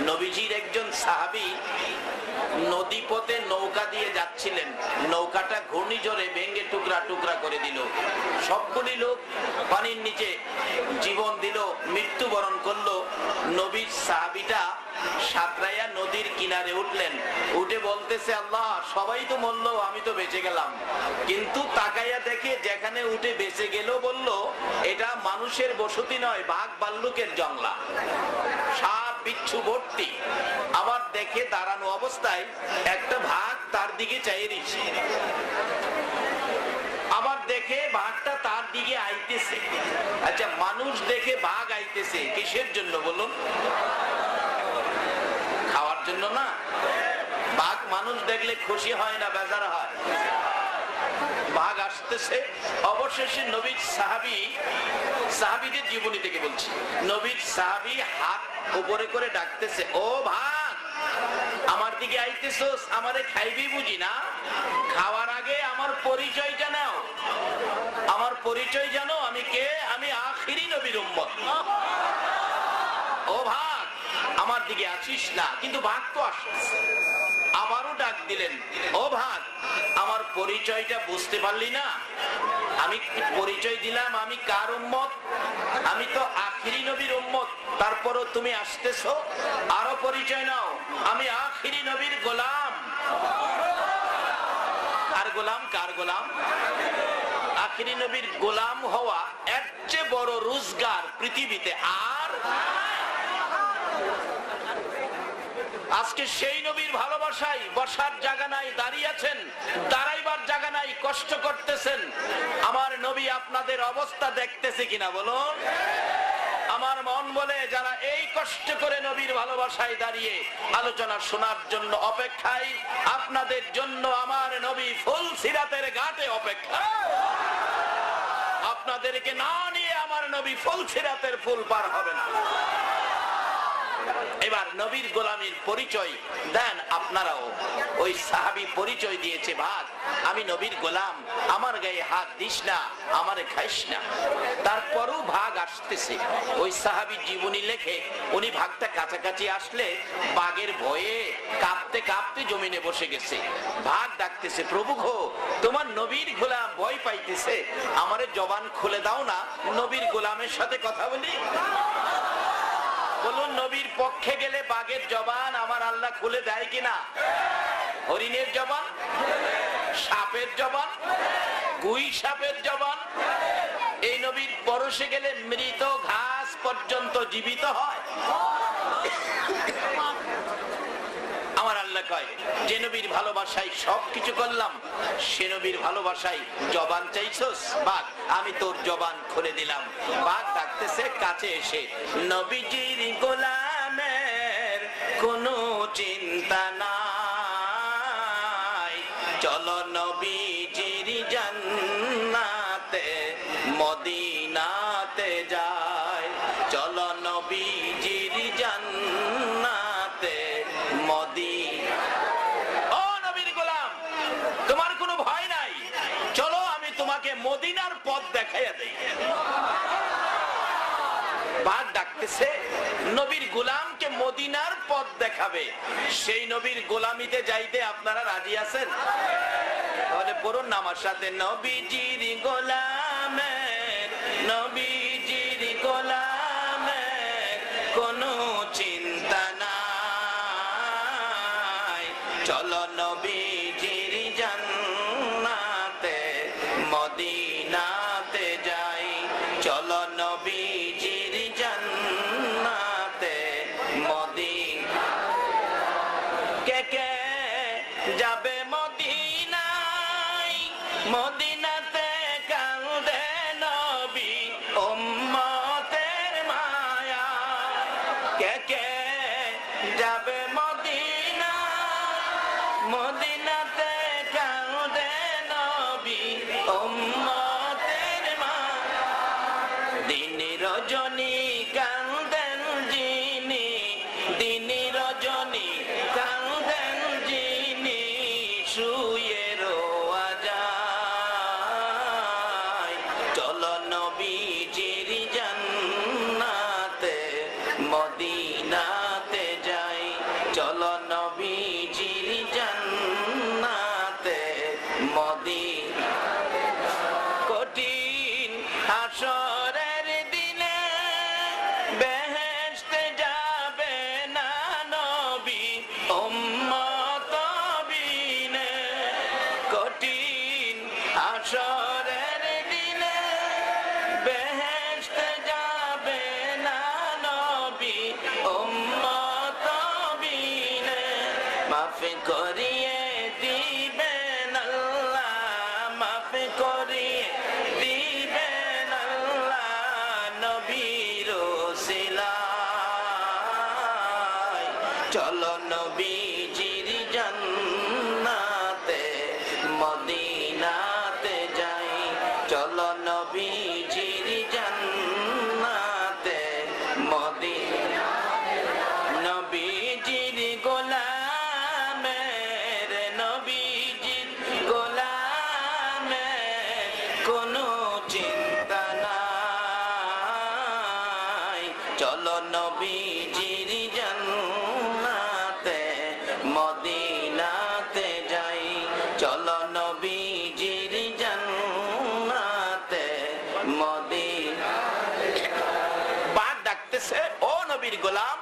নবীজির একজন সাহাবী নদী পথে নৌকা দিয়ে যাচ্ছিলেন, নৌকাটা ঘূর্ণিঝড়ে ভেঙে টুকরা টুকরা করে দিল। সবগুলি লোক পানির নিচে জীবন দিল, মৃত্যুবরণ করলো। নবীর সাহাবীটা সাঁতরাইয়া নদীর কিনারে উঠলেন, উঠে বলতেছে, আল্লাহ সবাই তো মরলো, আমি তো বেঁচে গেলাম। কিন্তু তাকাইয়া দেখে যেখানে উঠে বেঁচে গেল, বলল এটা মানুষের বসতি নয়, বাঘ ভাল্লুকের জংলা, সাপ বিচ্ছু ভর্তি। আবার দেখে দাঁড়ানো অবস্থায় একটা ভাগ তার দিকে চাইয়ে দিচ্ছে, আবার দেখে বাঘটা তার দিকে আইতেছে। আচ্ছা, মানুষ দেখে বাঘ আইতেছে কিসের জন্য বলুন? খাওয়ার জন্য না? বাঘ মানুষ দেখলে খুশি হয় না বেজার হয়? বাঘ আসতেছে। অবশেষে নবীর সাহাবীদের জীবনী থেকে বলছি, নবীর সাহাবী হাত উপরে করে ডাকতেছে, ও ভাগ আমার দিকে আইতেছস, আমারে খাইবি বুঝি না? খাওয়ার আগে আমার পরিচয় জানাও, আমার পরিচয় জানো, আমি কে? আমি আখিরি নবীর উম্মত। ও ভাগ আমার দিকে আসিস না। কিন্তু ভাগ তো আসছে। আবারও ডাক দিলেন, ও ভাগ আমার পরিচয়টা বুঝতে পারলি না? আমি পরিচয় দিলাম আমি কার উম্মত, আমি তো আখিরি নবীর উম্মত, তারপরও তুমি আসতেছো? আরো পরিচয় নাও, আমি আখিরি নবীর গোলাম। কার গোলাম? কার গোলাম? আখিরি নবীর গোলাম হওয়া এর চেয়ে বড় রোজগার পৃথিবীতে আর। আজকে সেই নবীর ভালোবাসায় বসার জায়গা নাই, দাঁড়িয়ে আছেন, দাঁড়াইবার জায়গা নাই, কষ্ট করতেছেন। আমার নবী আপনাদের অবস্থা দেখতেছে কিনা বলুন? আমার মন বলে যারা এই কষ্ট করে নবীর ভালোবাসায় দাঁড়িয়ে আলোচনা শোনার জন্য অপেক্ষায়, আপনাদের জন্য আমার নবী ফুল সিরাতের ঘাটে অপেক্ষা। আপনাদেরকে না নিয়ে আমার নবী ফুল সিরাতের ফুল পার হবে না। এবার নবীর গোলামীর পরিচয় দেন আপনারাও। ওই সাহাবী পরিচয় দিয়েছে, ভাগ আমি নবীর গোলাম, আমার গায়ে হাত দিস না, আমারে খাইস না। তারপরও ভাগ আসতেছে। ওই সাহাবী জীবনী লেখে, উনি ভাগটা কাছাকাছি আসলে বাঘের ভয়ে কাঁপতে কাঁপতে জমিনে বসে গেছে। ভাগ ডাকতেছে, প্রভু গো তোমার নবীর গোলাম ভয় পাইতেছে, আমারে জবান খুলে দাও না, নবীর গোলামের সাথে কথা বলি। বলুন, নবীর পক্ষে গেলে বাঘের জবান আমার আল্লাহ খুলে দেয় কিনা? হরিণের জবান, সাপের জবান, গুই সাপের জবান। এই নবীর পরশে গেলে মৃত ঘাস পর্যন্ত জীবিত হয়। আমার আল্লাহ কয়, যে নবীর ভালোবাসায় সবকিছু করলাম, সে নবীর ভালোবাসায় জবান চাইছস, বাঘ আমি তোর জবান খুলে দিলাম। বাঘ ডাকতেছে কাছে এসে, নবীজির গোলামের কোনো চিন্তা নাই, চলো নবীজির জান্নাতে মদিনাতে যায়, চলো নবীজির জান্নাতে মদিনা। ও নবীর গোলাম, তোমার কোনো ভয় নাই, চলো আমি তোমাকে মদিনার পথ দেখাইয়া দেই। বাঘ ডাকতেছে, নবীর গোলামকে মদিনার পথ দেখাবে, সেই নবীর গোলামিতে যাইতে আপনারা রাজি আছেন? তাহলে পড়ুন না আমার সাথে, নবীজির গোলামের, নবীজির গোলামের কোনো চিন্তা নাই, চলো নবীজির জান্নাতে মদিনাতে যাই, চলো নবীজির জান্নাতে মদিনা। কে কে যাবে মদিনায়, মদিনাতে কাঁদে নবী উম্মতের মায়া, কে কে যাবে মদিনা, মদিনাতে কাঁদে নবী উম্মতের মায়া। দিন রজনী কাঁদেন যিনি, দিন রজনী কাঁদেন যিনি, শুয়ে রোয়া যায়, চলো নবীজির জান্নাতে মদিনাতে যাই, চলো নবীজির জান্নাতে মদিনাতে যাই, চলো নবীজির জান্নাতে মদিনা, নবীজির গোলামের, নবীজির গোলামের কোনো চিন্তা নাই, চলো নবীজির জান্নাতে মদিনাতে যাই, চলো নবীজির জান্নাতে মদিনা। বাঘ ডাকতেছে, ও নবীর গোলাম,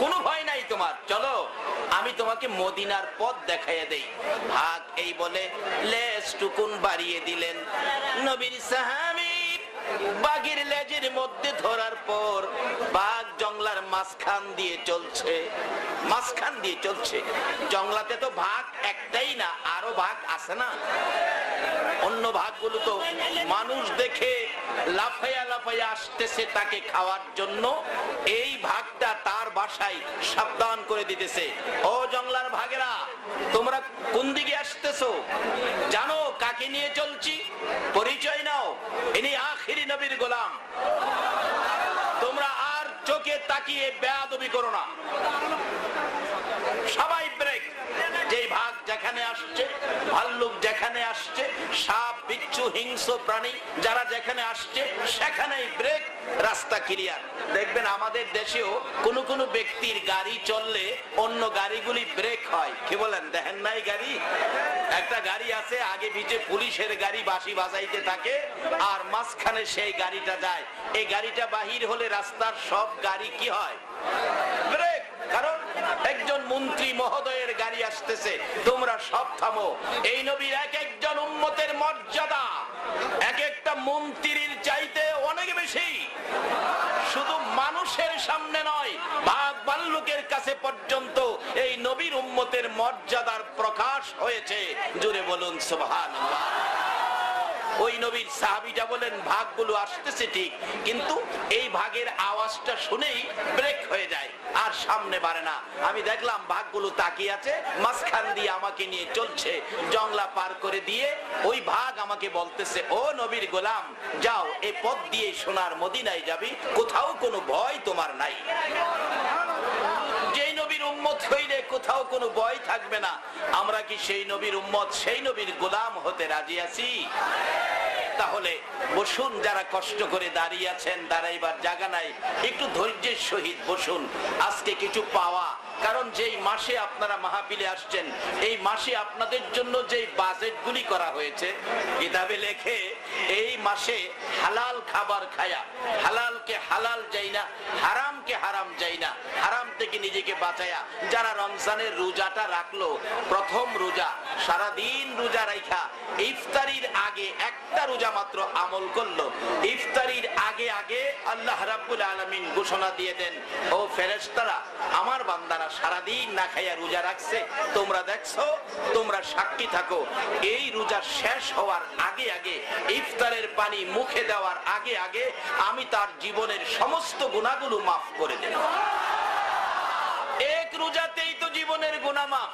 কোনো ভয় নাই তোমার, চলো আমি তোমাকে মদিনার পথ দেখাইয়া দেই। ভাগ এই বলে লেজ টুকুন বাড়িয়ে দিলেন। নবীর সাহাবী বাঘের লেজের মধ্যে ধরার পর বাঘ জংলার মাঝখান দিয়ে চলছে, মাঝখান দিয়ে চলছে। জংলাতে তো ভাগ একটাই না, আরো ভাগ আছে না। অন্য ভাগগুলো তো মানুষ দেখে লাফাইয়া লাফাইয়া আসতেছে তাকে খাওয়ার জন্য, এই ভাগটা তার বাসায় সাবধান করে দিতেছে, ও জংলার ভাগেরা, তোমরা কোন দিকে আসতেছো, জানো কাকে নিয়ে চলছি, পরিচয় নাও, ইনি আখিরি নবীর গোলাম, তোমরা আর চোখে তাকিয়ে বেয়াদবি করো না। সবাই ব্রেক। যেই ভাগ যেখানে আসছে, ভাল্লুক যেখানে আসছে, সাপ বিচ্ছু হিংস্র প্রাণী যারা যেখানে আসছে সেখানেই ব্রেক, রাস্তা ক্লিয়ার। দেখবেন আমাদের দেশেও কোন কোন ব্যক্তির গাড়ি চললে অন্য গাড়িগুলি ব্রেক হয়, কি বলেন, দেখেন নাই গাড়ি, একটা গাড়ি আছে আগে পিছে পুলিশের গাড়ি বাঁশি বাজাইতে থাকে আর মাঝখানে সেই গাড়িটা যায়, এই গাড়িটা বাহির হলে রাস্তার সব গাড়ি কি হয়, ব্রেক। কারণ একজন মন্ত্রী মহোদয়ের গাড়ি আসতেছে, তোমরা সব থামো। এই নবীর এক একজন উম্মতের মর্যাদা এক একটা মন্ত্রীর চাইতে অনেক বেশি, শুধু মানুষের সামনে নয়, বাঘ ভাল্লুকের কাছে পর্যন্ত এই নবীর উম্মতের মর্যাদার প্রকাশ হয়েছে। জোরে বলুন সুবহানাল্লাহ। ওই নবীর সাহাবীটা বলেন ভাগগুলো আসতেছে ঠিক, কিন্তু এই ভাগের আওয়াজটা শুনেই ব্রেক হয়ে যায় আর সামনে বাড়ে না। আমি দেখলাম ভাগগুলো তাকিয়ে আছে, মাঝখান দিয়ে আমাকে নিয়ে চলছে, জংলা পার করে দিয়ে ওই ভাগ আমাকে বলতেছে, ও নবীর গোলাম, যাও এই পথ দিয়ে সোনার মদিনায় যাবি, কোথাও কোনো ভয় তোমার নাই। যেই নবীর উম্মত হইলে কোথাও কোনো ভয় থাকবে না। আমরা কি সেই নবীর উম্মত, সেই নবীর গোলাম হতে রাজি আছি? তাহলে বসুন, যারা কষ্ট করে দাঁড়িয়ে আছেন, দাঁড়াইবার জায়গা নাই, একটু ধৈর্যের সহিত বসুন। আজকে কিছু পাওয়া, কারণ যেই মাসে আপনারা মাহফিলে আসছেন, এই মাসে আপনাদের জন্য যেই বাজেটগুলি করা হয়েছে, কিতাবে লেখে এই মাসে হালাল খাবার খায়া, হালালকে হালাল যাই না, হারামকে হারাম যাই না, হারাম থেকে নিজেকে বাঁচায়া যারা রমজানের রোজাটা রাখলো, প্রথম রোজা, সারাদিন রোজা রাখা ইফতারির আগে একটা রোজা মাত্র আমল করলো, ইফতারির আগে আগে আল্লাহ রাব্বুল আলামিন ঘোষণা দিয়ে দেন, ও ফেরেশতারা, আমার বান্দারা সারাদিন না খাইয়া রোজা রাখছে, তোমরা দেখছো, তোমরা সাক্ষী থাকো, এই রোজা শেষ হওয়ার আগে আগে, ইফতারের পানি মুখে দেওয়ার আগে আগে আমি তার জীবনের সমস্ত গুনাহগুলো মাফ করে দেব। এক রোজাতেই তো জীবনের গুনাহ মাফ,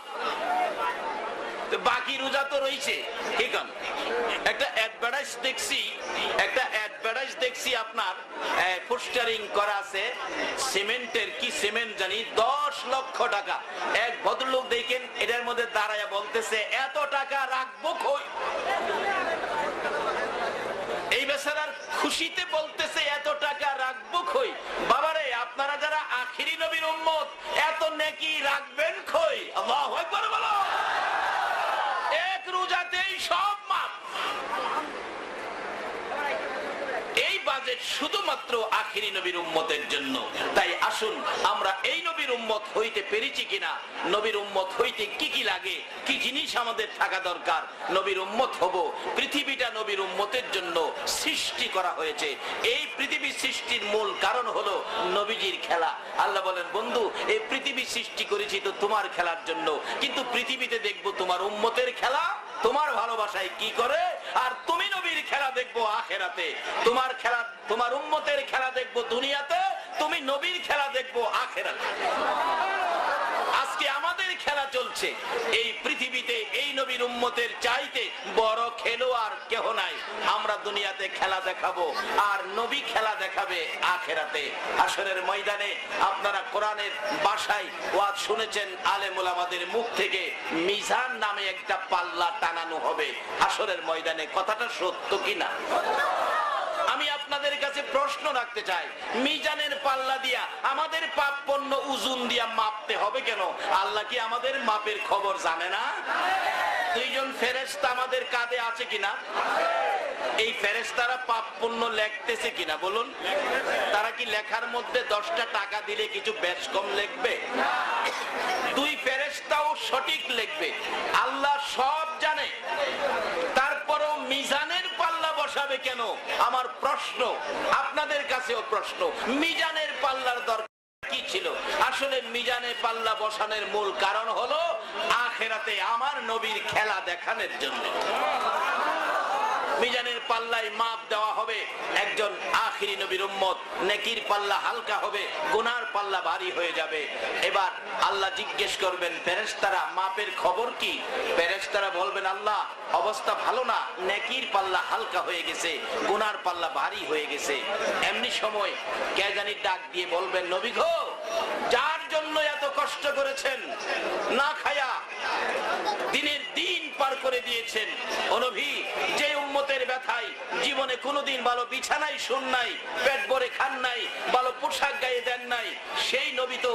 বাকি রোজা তো রয়েছে। ঠিক আছে, একটা অ্যাডভার্টাইজ দেখছি আপনার পোস্টারিং করা আছে, সিমেন্টের, কি সিমেন্ট জানি, 10 লক্ষ টাকা। এক ভদ্রলোক দেখেন এটার মধ্যে দাঁড়ায়া বলতেছে, এত টাকা রাখবো কই? এই বেচারার খুশিতে বলতেছে, এত টাকা রাখবো কই? বাবারে, আপনারা যারা আখিরি নবীর উম্মত, এত নেকি রাখবেন কই? আল্লাহু আকবার বলো। এক রোজাতেই সব মাপ। এই বাজেট শুধুমাত্র আখিরি নবীর উম্মতের জন্য। তাই আসুন আমরা এই নবীর উম্মত হইতে পেরেছি কিনা, নবীর উম্মত হইতে কি কি লাগে, কি জিনিস আমাদের থাকা দরকার, নবীর উম্মত হব। পৃথিবীটা নবীর উম্মতের জন্য সৃষ্টি করা হয়েছে। এই পৃথিবী সৃষ্টির মূল কারণ হলো নবীজির খেলা। আল্লাহ বলেন, বন্ধু, এই পৃথিবী সৃষ্টি করেছি তো তোমার খেলার জন্য, কিন্তু পৃথিবীতে দেখবো তোমার উম্মতের খেলা তোমার ভালোবাসায় কি করে, আর তুমি নবীর খেলা দেখবো আখেরাতে। তোমার খেলা, তোমার উম্মতের খেলা দেখবো দুনিয়াতে, তুমি নবীর খেলা দেখবো আখেরাতে। যাচ্ছে। এই পৃথিবীতে এই নবীর উম্মতের চাইতে বড় খেলোয়াড় কেহ নাই। আমরা দুনিয়াতে খেলা দেখাবো আর নবী খেলা দেখাবে আখেরাতে। হাশরের ময়দানে আপনারা কোরআনের ভাষায় ওয়াজ শুনেছেন আলেম ওলামাদের মুখ থেকে, মিজান নামে একটা পাল্লা টানানো হবে হাশরের ময়দানে। কথাটা সত্য কিনা? আমি আপনাদের কাছে প্রশ্ন রাখতে চাই, মিজানের পাল্লা দিয়া আমাদের পাপ পণ্য ওজন দিয়া মাপতে হবে কেন? আল্লাহ কি আমাদের মাপের খবর জানে না? দুইজন ফেরেশতা আমাদের কাঁধে আছে কিনা? এই ফেরেশতারা পাপ পুণ্য লিখতেছে কিনা বলুন? তারা কি লেখার মধ্যে 10টা টাকা দিলে কিছু বেশ কম লিখবে? দুই ফেরেশতাও সঠিক লিখবে। আল্লাহ সব জানে, তারপরও মিজানের পাল্লা বসাবে কেন? আমার প্রশ্ন, আপনাদের কাছেও প্রশ্ন, মিজানের পাল্লার দরকার কি ছিল? আসলে মিজানে পাল্লা বসানোর মূল কারণ হলো আখেরাতে আমার নবীর খেলা দেখানোর জন্য। মিজানের পাল্লায় মাপ দেওয়া হবে একজন আখিরি নবীর উম্মত, নেকির পাল্লা হালকা হবে, গুনার পাল্লা ভারী হয়ে যাবে। এবার আল্লাহ জিজ্ঞেস করবেন, ফেরেশতারা মাপের খবর কি? ফেরেশতারা বলবেন, আল্লাহ অবস্থা ভালো না, নেকির পাল্লা হালকা হয়ে গেছে, গুনার পাল্লা ভারী হয়ে গেছে। এমনি সময় কে জানি ডাক দিয়ে বলবেন, নবী গো, যার জন্য এত কষ্ট করেছেন, না খায়া দিনের দিন পার করে দিয়েছেন, ও নবী, যে উম্মতের ব্যথায় জীবনে কোনোদিন ভালো বিছানায় শুন নাই, পেট ভরে খান নাই, ভালো পোশাক গায়ে দেন নাই, সেই নবী তো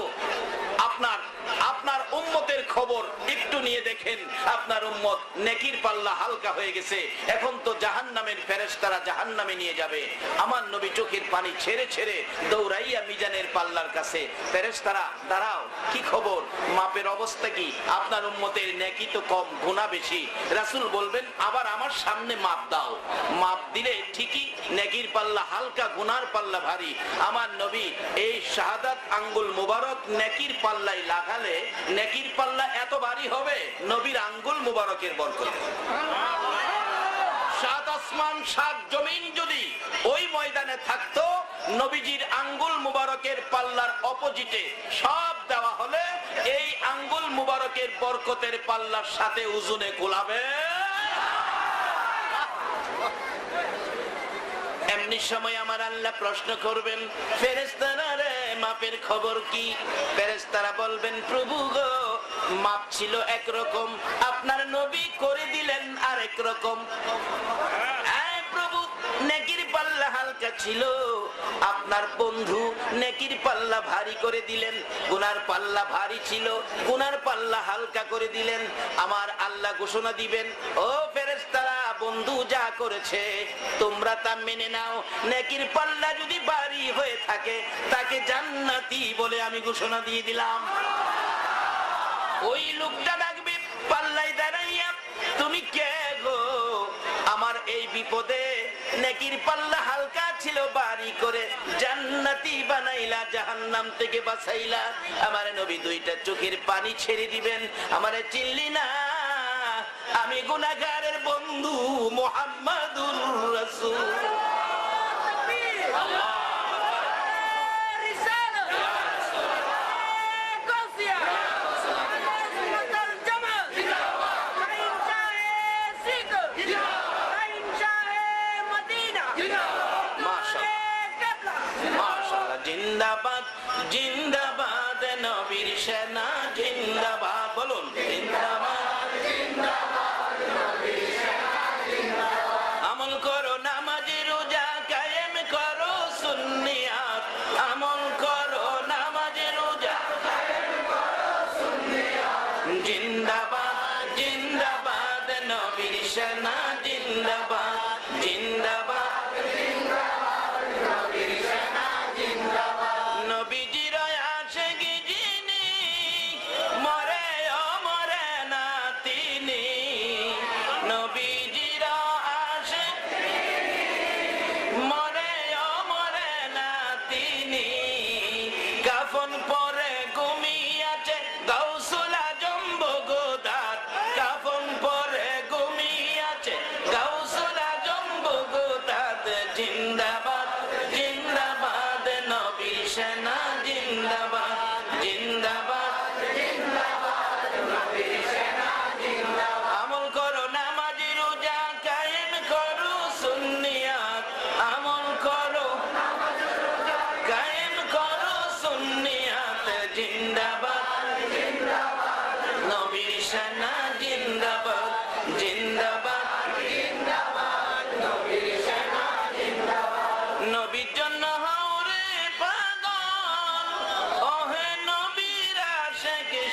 আপনার উম্মতের খবর একটু নিয়ে দেখেন, আপনার উম্মত নেকির পাল্লা হালকা হয়ে গেছে। এখন তো জাহান্নামের ফেরেশতারা জাহান্নামে নিয়ে যাবে। আমার নবী চোখের পানি ছেড়ে ছেড়ে দৌড়াইয়া মিজানের পাল্লার কাছে, ফেরেশতারা দাঁড়াও, কি খবর, মাপের অবস্থা কি? আপনার উম্মতের নেকি তো কম, গুনাহ বেশি। রাসূল বলবেন, আবার আমার সামনে মাপ দাও। মাপ দিলে ঠিকই নেকির পাল্লা হালকা, গুনার পাল্লা ভারী। আমার নবী এই শাহাদাত আঙ্গুল মুবারক নেকির পাল্লায় লাগালে নেকির পাল্লা এত ভারী হবে নবীর আঙ্গুল মুবারকের বরকতে। সাত আসমান সাত জমিন যদি ওই ময়দানে থাকতো, নবীজির আঙ্গুল মুবারকের পাল্লার অপোজিটে সব দেওয়া হলে এই আঙ্গুল মুবারকের বরকতের পাল্লার সাথে ওজনে কুলাবে। এমনি সময় আমার আল্লাহ প্রশ্ন করবেন, ফেরেশতারা রে, মাপের খবর কি? ফেরেশতারা বলবেন, প্রভু গো, মাপ ছিল একরকম, আপনার নবী করে দিলেন আরেক রকম। প্রভু, নেকির পাল্লা হালকা ছিল, আপনার বন্ধু নেকির পাল্লা ভারী করে দিলেন। গুনার পাল্লা ভারী ছিল, গুনার পাল্লা হালকা করে দিলেন। আমার আল্লাহ ঘোষণা দিবেন, ও ফেরেশতারা, বন্ধু যা করেছে তোমরা তা মেনে নাও। নেকির পাল্লা যদি ভারী হয়ে থাকে, তাকে জান্নাতি বলে আমি ঘোষণা দিয়ে দিলাম। ওই লোকটা ডাকবে পাল্লাই দাঁড়াইয়া, তুমি কে গো? আমার এই বিপদে নেকির পাল্লা হালকা ছিল, ভারী করে জান্নাতি বানাইলা, জাহান্নাম থেকে বাঁচাইলা। আমার নবী দুইটা চোখের পানি ছেড়ে দিবেন, আমারে চিনলি না? আমি গুনাহগারের বন্ধু মুহাম্মাদুর রাসূল। জিন্দাবাদ জিন্দাবাদ নবীর সেনা জিন্দাবাদ, বলুন জিন্দাবাদ জিন্দাবাদ নবীর সেনা জিন্দাবাদ। আমল করো নামাজে রোজা কায়েম করো সুন্নিয়াত, আমল করো নামাজে রোজা কায়েম করো সুন্নিয়াত। জিন্দাবাদ জিন্দাবাদ নবীর সেনা জিন্দাবাদ, জিন্দাবাদ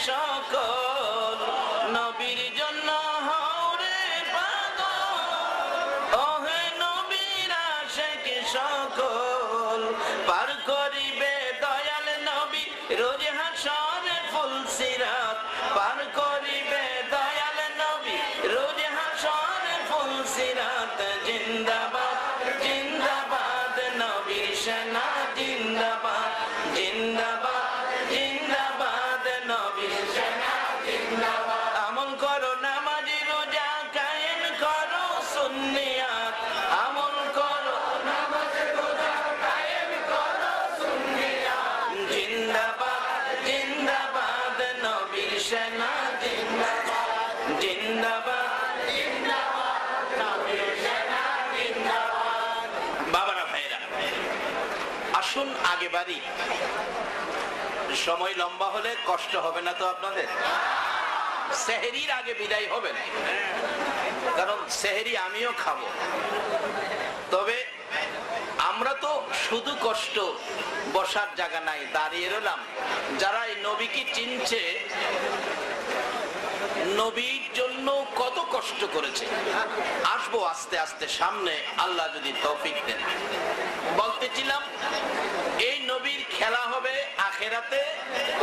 সকল নবীর জন্য হরে পাগল ওহে নবীর আশিক সকল পার করিবে দয়াল নবী রোজ হাসরে ফুলসিরাত পার করিবে দয়াল নবী রোজ হাসরে ফুলসিরাত জিন্দাবাদ জিন্দাবাদ নবীর সেনা জিন্দাবাদ জিন্দাবাদ জিন্দাবাদ নবীর সেনা জিন্দাবাদ আমল করো নামাজি রোজা কায়েম করো সুন্নিয়াত আমল করো নামাজি রোজা কায়েম করো সুন্নিয়াত জিন্দাবাদ জিন্দাবাদ নবীর সেনা জিন্দাবাদ জিন্দাবাদ জিন্দাবাদ নবীর সেনা জিন্দাবাদ বাবারা ভাইরা আসুন আগে বাড়ি সময় লম্বা হলে কষ্ট হবে না তো আপনাদের সেহরির আগে বিদায় হবে না কারণ সেহরি আমিও খাবো তবে আমরা তো শুধু কষ্ট বসার জায়গা নাই দাঁড়িয়ে রইলাম যারা এই নবীকে চিনছে নবীর জন্য কত কষ্ট করেছে আসবো আস্তে আস্তে সামনে আল্লাহ যদি তৌফিক দেন বলতেছিলাম এই নবীর খেলা হবে আখেরাতে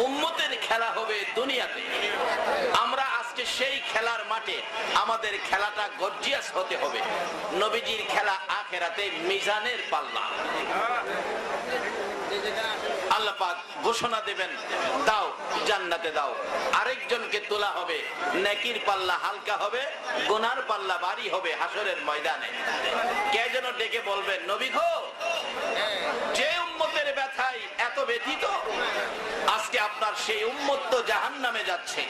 উম্মতের খেলা হবে দুনিয়াতে আমরা আজকে সেই খেলার মাঠে আমাদের খেলাটা গর্জিয়াস হতে হবে নবীজির খেলা আখেরাতে মিজানের পাল্লা আল্লাহ পাক ঘোষণা দেবেন দাও জান্নাতে দাও আরেকজনকে তোলা হবে নেকির পাল্লা হালকা হবে গুনার পাল্লা ভারী হবে হাসরের ময়দানে কে যেন ডেকে বলবেন নবী গো যে উম্মতের ব্যথায় এত ব্যথিত আজকে আপনার সেই উম্মত তো জাহান্নামে যাচ্ছে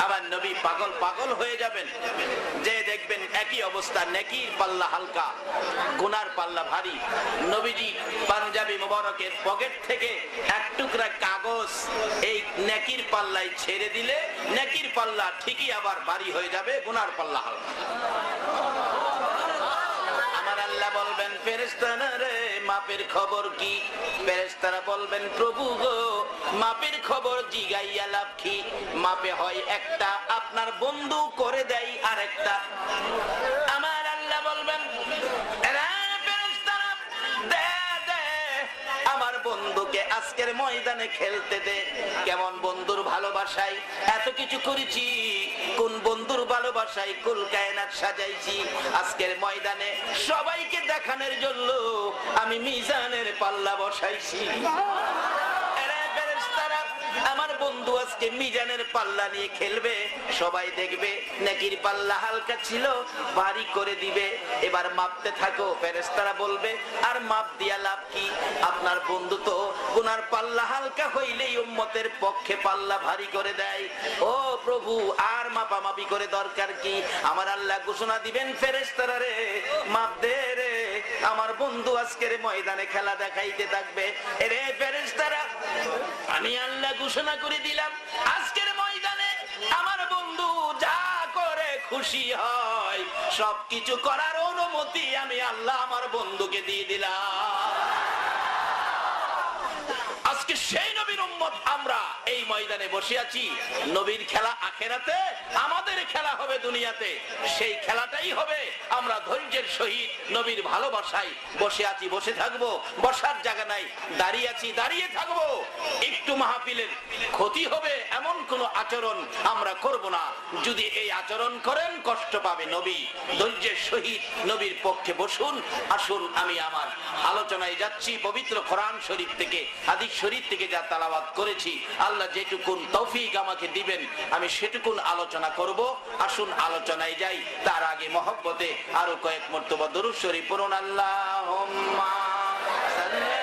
আবার নবী পাগল পাগল হয়ে যাবেন যে দেখবেন একই অবস্থা নেকির পাল্লা হালকা গুনার পাল্লা ভারী নবীজি পাঞ্জাবি মোবারকের পকেট থেকে এক টুকরা কাগজ এই নেকির পাল্লায় ছেড়ে দিলে নেকির পাল্লা ঠিকই আবার ভারী হয়ে যাবে গুনার পাল্লা হালকা আমার আল্লাহ বলবেন ফেরেশতারা রে মাপের খবর কি ফেরেশতারা বলবেন প্রভু গো মাপের খবর জিগাইয়া লাভ কি মাপে হয় একটা আপনার বন্ধু করে দেয় আরেকটা আমার আল্লাহ বলবেন আমার বন্ধুকে আজকের ময়দানে খেলতে দে কেমন বন্ধুর ভালোবাসায় এত কিছু করেছি কোন বন্ধুর ভালোবাসায় কুল কায়নাত সাজাইছি আজকের ময়দানে সবাইকে দেখানোর জন্য আমি মিজানের পাল্লা বসাইছি আমার বন্ধু আজকে মিজানের পাল্লা নিয়ে খেলবে সবাই দেখবে নেকির পাল্লা হালকা ছিল ভারী করে দিবে এবার মাপতে থাকো ফেরেশতারা বলবে আর মাপ দিয়া লাভ কি আপনার বন্ধু তো গুনার পাল্লা হালকা হইলেই উম্মতের পক্ষে পাল্লা ভারী করে দেয় ও প্রভু আর মাপামাপি করে দরকার কি আমার আল্লাহ ঘোষণা দিবেন ফেরেশতারা রে মাপ দে রে আমার বন্ধু আজকের ময়দানে খেলা দেখাইতে থাকবে রে ফেরেশতারা আমি আল্লাহ ঘোষণা করে দিলাম আজকের ময়দানে আমার বন্ধু যা করে খুশি হয় সবকিছু করার অনুমতি আমি আল্লাহ আমার বন্ধুকে দিয়ে দিলাম আজকে সেই নবীর উম্মত আমরা এই ময়দানে বসে আছি নবীর খেলা আখেরাতে আমাদের খেলা হবে দুনিয়াতে সেই খেলাটাই হবে আমরা ধৈর্যের সহিত নবীর ভালোবাসায় বসে আছি বসে থাকবো বসার জায়গা নাই দাঁড়িয়ে আছি দাঁড়িয়ে থাকবো একটু মাহফিলের ক্ষতি হবে এমন কোন আচরণ আমরা করব না যদি এই আচরণ করেন কষ্ট পাবে নবী ধৈর্যের সহিত নবীর পক্ষে বসুন আসুন আমি আমার আলোচনায় যাচ্ছি পবিত্র কোরআন শরীফ থেকে হাদিস শরীফ থেকে যা তেলাওয়াত করেছি আল্লাহ যেটুকুন তৌফিক আমাকে দিবেন আমি সেটুকুন আলোচনা করব আসুন আলোচনায় যাই তার আগে মহব্বতে আরো কয়েক মর্তবা দরুদ শরীফ পড়ুন আল্লাহুম্মা সাল্লি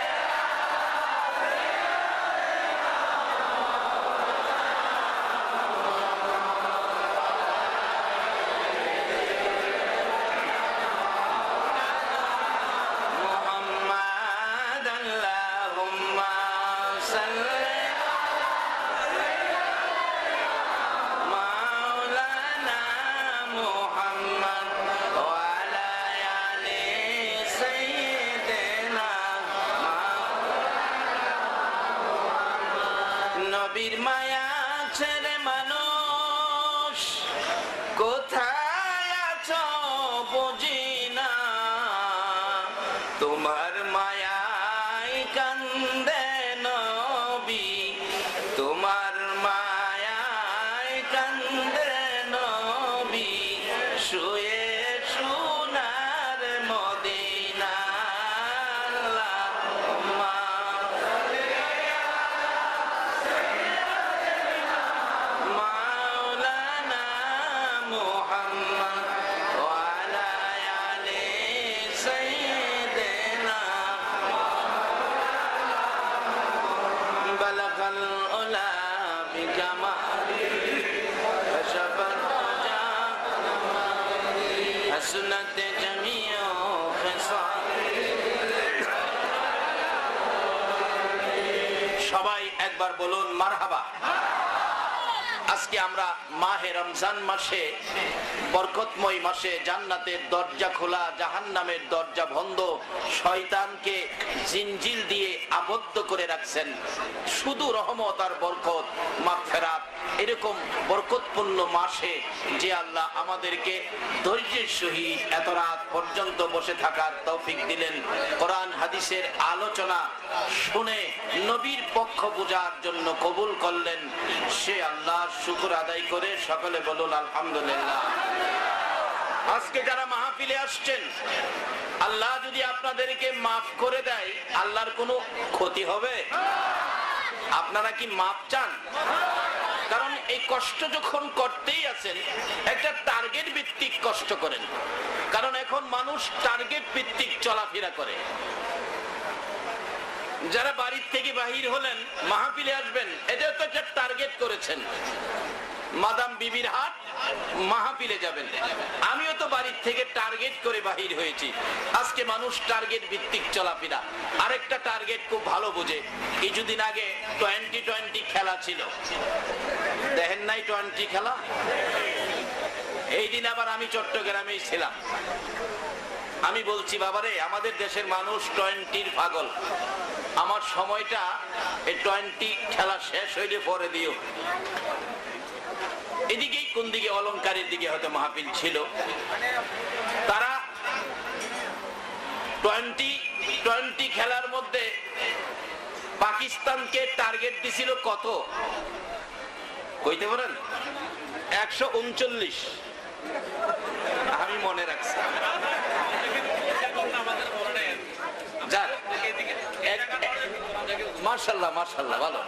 নবীর মায়া কাছের মানুষ কোথায় আছো বুঝি না, তোমার মায়ায় কান্দে নবী, তোমার মায়ায় কান্দে নবী, শুয়ে সোনার মদিনা। মাওলানা মুহাম্মদ ওয়া আলা আলি সাইয়্যিদিনা বালাগাল উলা বিকামালি কাশাফাল দুজা হাসনাত জামিউ খিসাল। সবাই একবার বলুন মারহাবা। আজকে আমরা মাহে রমজান মাসে, বরকতময় মাসে, জান্নাতের দরজা খোলা, জাহান্নামের দরজা বন্ধ, শয়তানকে জিনজিল দিয়ে আবদ্ধ করে রাখছেন। শুধু রহমত আর বরকত, মাগফিরাত, এরকম বরকতপূর্ণ মাসে যে আল্লাহ আমাদেরকে ধৈর্যের সহিত এত রাত পর্যন্ত বসে থাকার তৌফিক দিলেন, কোরআন হাদিসের আলোচনা শুনে নবীর পক্ষ বোঝার জন্য কবুল করলেন, সে আল্লাহর শুকর আদায় করে সকলে বলুন আলহামদুলিল্লাহ। আজকে যারা মাহফিলে আসছেন, আল্লাহ যদি আপনাদেরকে মাফ করে দেয়, আল্লাহর কোনো ক্ষতি হবে? আপনারা কি মাফ চান? কারণ এই কষ্ট যখন করতেই আছেন, একটা টার্গেট ভিত্তিক কষ্ট করেন। কারণ এখন মানুষ টার্গেট ভিত্তিক চলাফেরা করে। যারা বাড়ির থেকে বাহির হলেন মাহফিলে আসবেন, এটা তো একটা টার্গেট করেছেন। মাদাম বিবির হাট মাহফিলে যাবেন, আমিও তো বাড়ির থেকে টার্গেট করে বাহির হয়েছি। আজকে মানুষ টার্গেট ভিত্তিক চলাফেরা। আরেকটা টার্গেট খুব ভালো বুঝে। কিছুদিন আগে 2020 খেলা ছিল, দেখেন নাই 20 খেলা? এই দিন আবার আমি চট্টগ্রামেই ছিলাম। আমি বলছি, বাবারে, আমাদের দেশের মানুষ 20 পাগল। আমার সময়টা এই 20 খেলা শেষ হইলে পরে দিও। এদিকেই কোন দিকে, অলংকারের দিকে হয়তো মাহফিল ছিল। তারা 20 খেলার মধ্যে পাকিস্তানকে টার্গেট দিছিল কত কইতে পারেন? 139। আমি মনে রাখছি। মাশাআল্লাহ মাশাআল্লাহ, ভালো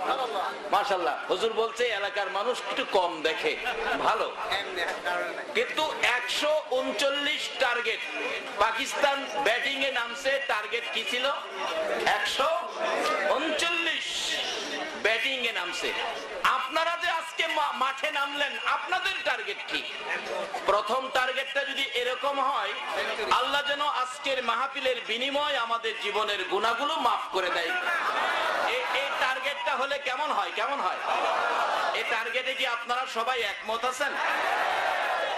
মাশাআল্লাহ। হুজুর বলছে এলাকার মানুষ একটু কম দেখে, ভালো। কিন্তু 139 টার্গেট পাকিস্তান ব্যাটিং এ নামছে। টার্গেট কি ছিল? 139 ব্যাটিং এ নামছে। আপনারা যে আজকে মাঠে নামলেন, আপনাদের টার্গেট কি? প্রথম টার্গেটটা যদি এরকম হয়, আল্লাহ যেন আজকের মাহফিলের বিনিময় আমাদের জীবনের গুনাহগুলো মাফ করে দেয়। এই টার্গেটটা হলে কেমন হয়? কেমন হয়? এই টার্গেটে কি আপনারা সবাই একমত আছেন?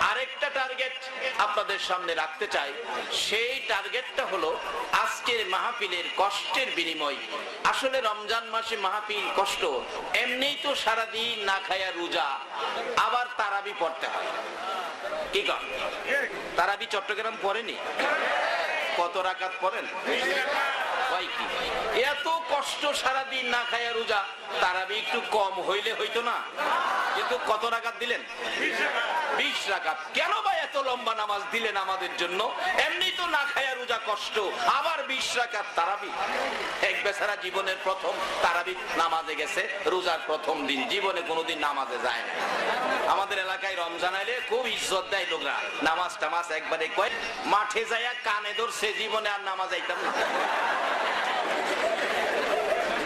আরেকটা টার্গেট আপনাদের সামনে রাখতে চাই। সেই টার্গেটটা হলো আজকের মাহফিলের কষ্টের বিনিময়। আসলে রমজান মাসে মাহফিল কষ্ট, এমনিই তো সারাদিন না খায়া রোজা, আবার তারাবি পড়তে হয়। কি কর? তারাবি চট্টগ্রাম পড়েনি? কত রাকাত পড়েন? এত কষ্ট, সারাদিন না খায়া রোজা, তারাবি একটু কম হইলে হইতো না? কিন্তু কত রাকাত দিলেন? 20 রাকাত। কেন ভাই এত লম্বা নামাজ দিলেন আমাদের জন্য? এমনি তো না খায়া রোজা কষ্ট, আবার 20 রাকাত তারাবি। এক বেচারা জীবনের প্রথম তারাবি নামাজে গেছে, রোজার প্রথম দিন, জীবনে কোনোদিন নামাজে যায় না। আমাদের এলাকায় রমজান আইলে খুব ইজ্জত দেয় লোকরা, নামাজ টামাজ একবারে কয়, মাঠে যাইয়া কানে ধরছে, জীবনে আর নামাজ আইতাম না।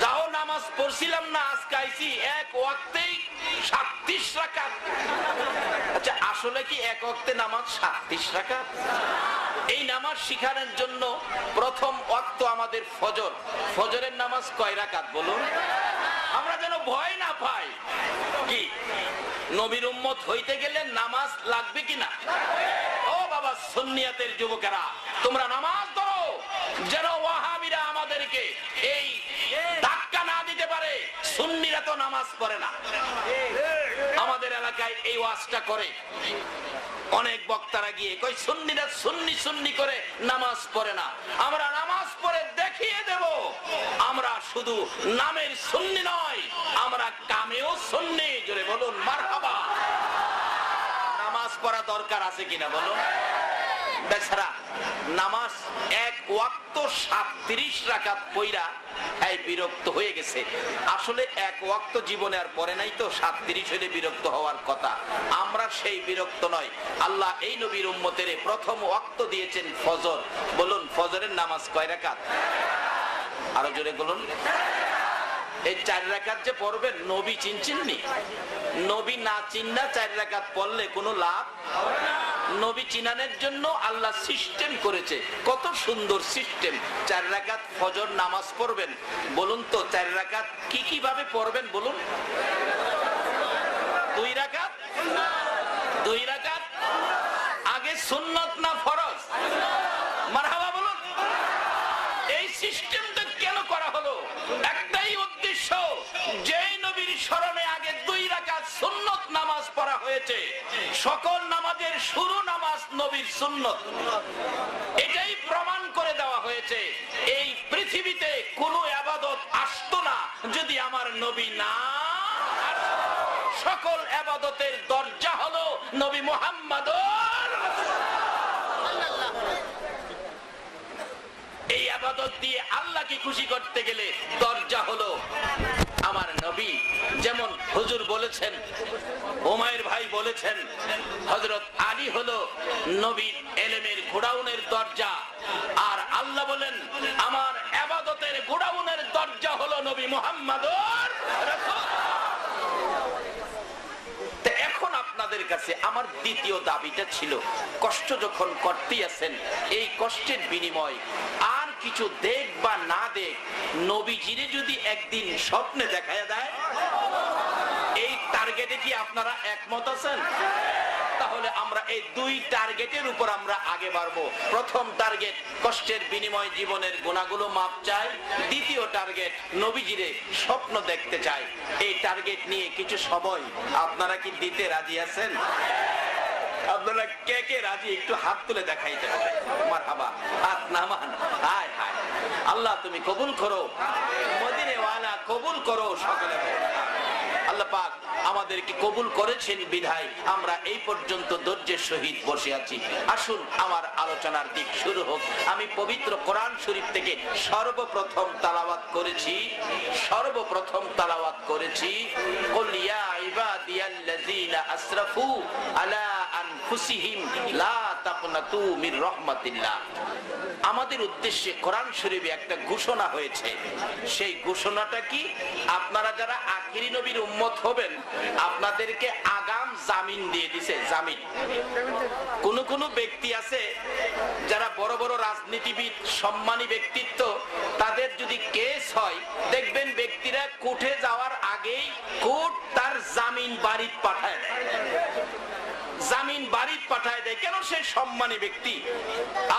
যাও নামাজ পড়ছিলাম না, আজকে আইছি এক ওয়াক্তেই 37 রাকাত। আচ্ছা, আসলে কি এক ওয়াক্তে নামাজ 37 রাকাত? এই নামাজ শিখানোর জন্য প্রথম ওয়াক্ত আমাদের ফজর। ফজরের নামাজ কয় রাকাত বলুন? আমরা যেন ভয় না পাই। কি নবীর উম্মত হইতে গেলে নামাজ লাগবে কিনা? ও বাবা সুন্নিয়াতের যুবকেরা, তোমরা নামাজ ধরো, যেন ওয়াহাবিরা আমাদেরকে এই ধাক্কা না দিতে পারে। সুন্নিরা তো নামাজ পড়ে না। এলাকায় এই ওয়াজটা করে, অনেক বক্তারা গিয়ে কই সুন্নিরা সুন্নি সুন্নি করে নামাজ পড়ে না। আমরা নামাজ পড়ে দেখিয়ে দেব আমরা শুধু নামের সুন্নি নয়, আমরা কামেও সুন্নি। জোরে বলুন মারহাবা। নামাজ পড়া দরকার আছে কিনা বলুন। বেচারা নামাজ এক ওয়াক্ত 37 রাকাত পড়া এই বিরক্ত হয়ে গেছে। আসলে এক ওয়াক্ত জীবনে আর পড়ে নাই তো 37 হলে বিরক্ত হওয়ার কথা। আমরা সেই বিরক্ত নয়। আল্লাহ এই নবীর উম্মতের প্রথম ওয়াক্ত দিয়েছেন ফজর। বলুন ফজরের নামাজ কয় রাকাত? আরো জোরে বলুন। এই 4 রাকাত যে পড়বেন, নবী চিনছেননি? নবী না চিন্না 4 রাকাত পড়লে কোনো লাভ হবে না। নবী চিনানোর জন্য আল্লাহ সিস্টেম করেছে, কত সুন্দর সিস্টেম। 4 রাকাত ফজর নামাজ পড়বেন। বলুন তো 4 রাকাত কি কিভাবে পড়বেন বলুন? 2 রাকাত, 2 রাকাত আগে সুন্নত না ফরজ? মারহাবা বলুন। এই সিস্টেমটা কেন করা হলো? একটাই উদ্দেশ্য, যেই নবীর স্মরণে আগে 2 রাকাত সুন্নত নামাজ পড়া হয়েছে, সকল নামাজের শুরু নামাজ নবীর সুন্নত। এটাই প্রমাণ করে দেওয়া হয়েছে। এই পৃথিবীতে কোনো ইবাদত আসতো না যদি আমার নবী না। সকল ইবাদতের দরজা হলো নবী মুহাম্মদুর। এই ইবাদত দিয়ে আল্লাহকে খুশি করতে গেলে দরজা হলো আমার নবী। যেমন হুজুর বলেছেন, উমাইর ভাই বলেছেন, হযরত আলী হলো নবীর ইলমের গোডাউনের দরজা। আর আল্লাহ বলেন আমার ইবাদতের গোডাউনের দরজা হলো নবী মুহাম্মদুর রাসূল। এখন আপনাদের কাছে আমার দ্বিতীয় দাবিটা ছিল, কষ্ট যখন করতেই আছেন, এই কষ্টের বিনিময় আর কিছু দেখ বা না দেখ, নবীজিরে যদি একদিন স্বপ্নে দেখায় দেয়, এই টার্গেটে কি আপনারা একমত আছেন? তাহলে আমরা এই 2 টার্গেটের উপর আমরা আগে বাড়বো। প্রথম টার্গেট কষ্টের বিনিময় জীবনের গুনাহগুলো মাপ চাই। দ্বিতীয় টার্গেট নবীজিরে স্বপ্ন দেখতে চাই। এই টার্গেট নিয়ে কিছু সময় আপনারা কি দিতে রাজি আছেন? আপনারা কে কে রাজি একটু হাত তুলে দেখাইতে হবে। মারহাবা, হাত নামান। হায় হায়, আল্লাহ তুমি কবুল করো, মদিনাওয়ালা কবুল করো সকলে। আল্লাহ পাক আমাদেরকে কবুল করেছেন বিধায় আমরা এই পর্যন্ত ধৈর্যের সহিত বসে আছি। আসুন আমার আলোচনার দিক শুরু হোক। আমি পবিত্র কোরআন শরীফ থেকে সর্বপ্রথম তালাওয়াত করেছি কুল ইয়া ইবাদিয়াল্লাযীনা আসরাফু আলা আনফুসিহিম লা তাকনাতু মির রাহমাতিল্লাহ। আমাদের উদ্দেশ্যে কোরআন শরীফে একটা ঘোষণা হয়েছে। সেই ঘোষণাটা কি? আপনারা যারা আখিরি নবীর উম্মত হবেন, আপনাদেরকে আগাম জামিন দিয়ে দিছে। জামিন। কোন ব্যক্তি আছে যারা বড় বড় রাজনীতিবিদ, সম্মানী ব্যক্তিত্ব, তাদের যদি কেস হয়, দেখবেন ব্যক্তিরা কোর্টে যাওয়ার আগেই কোর্ট তার জামিন বাড়ি পাঠায় দেয়। জামিন বাড়ি পাঠায় দেয় কেন? সে সম্মানী ব্যক্তি।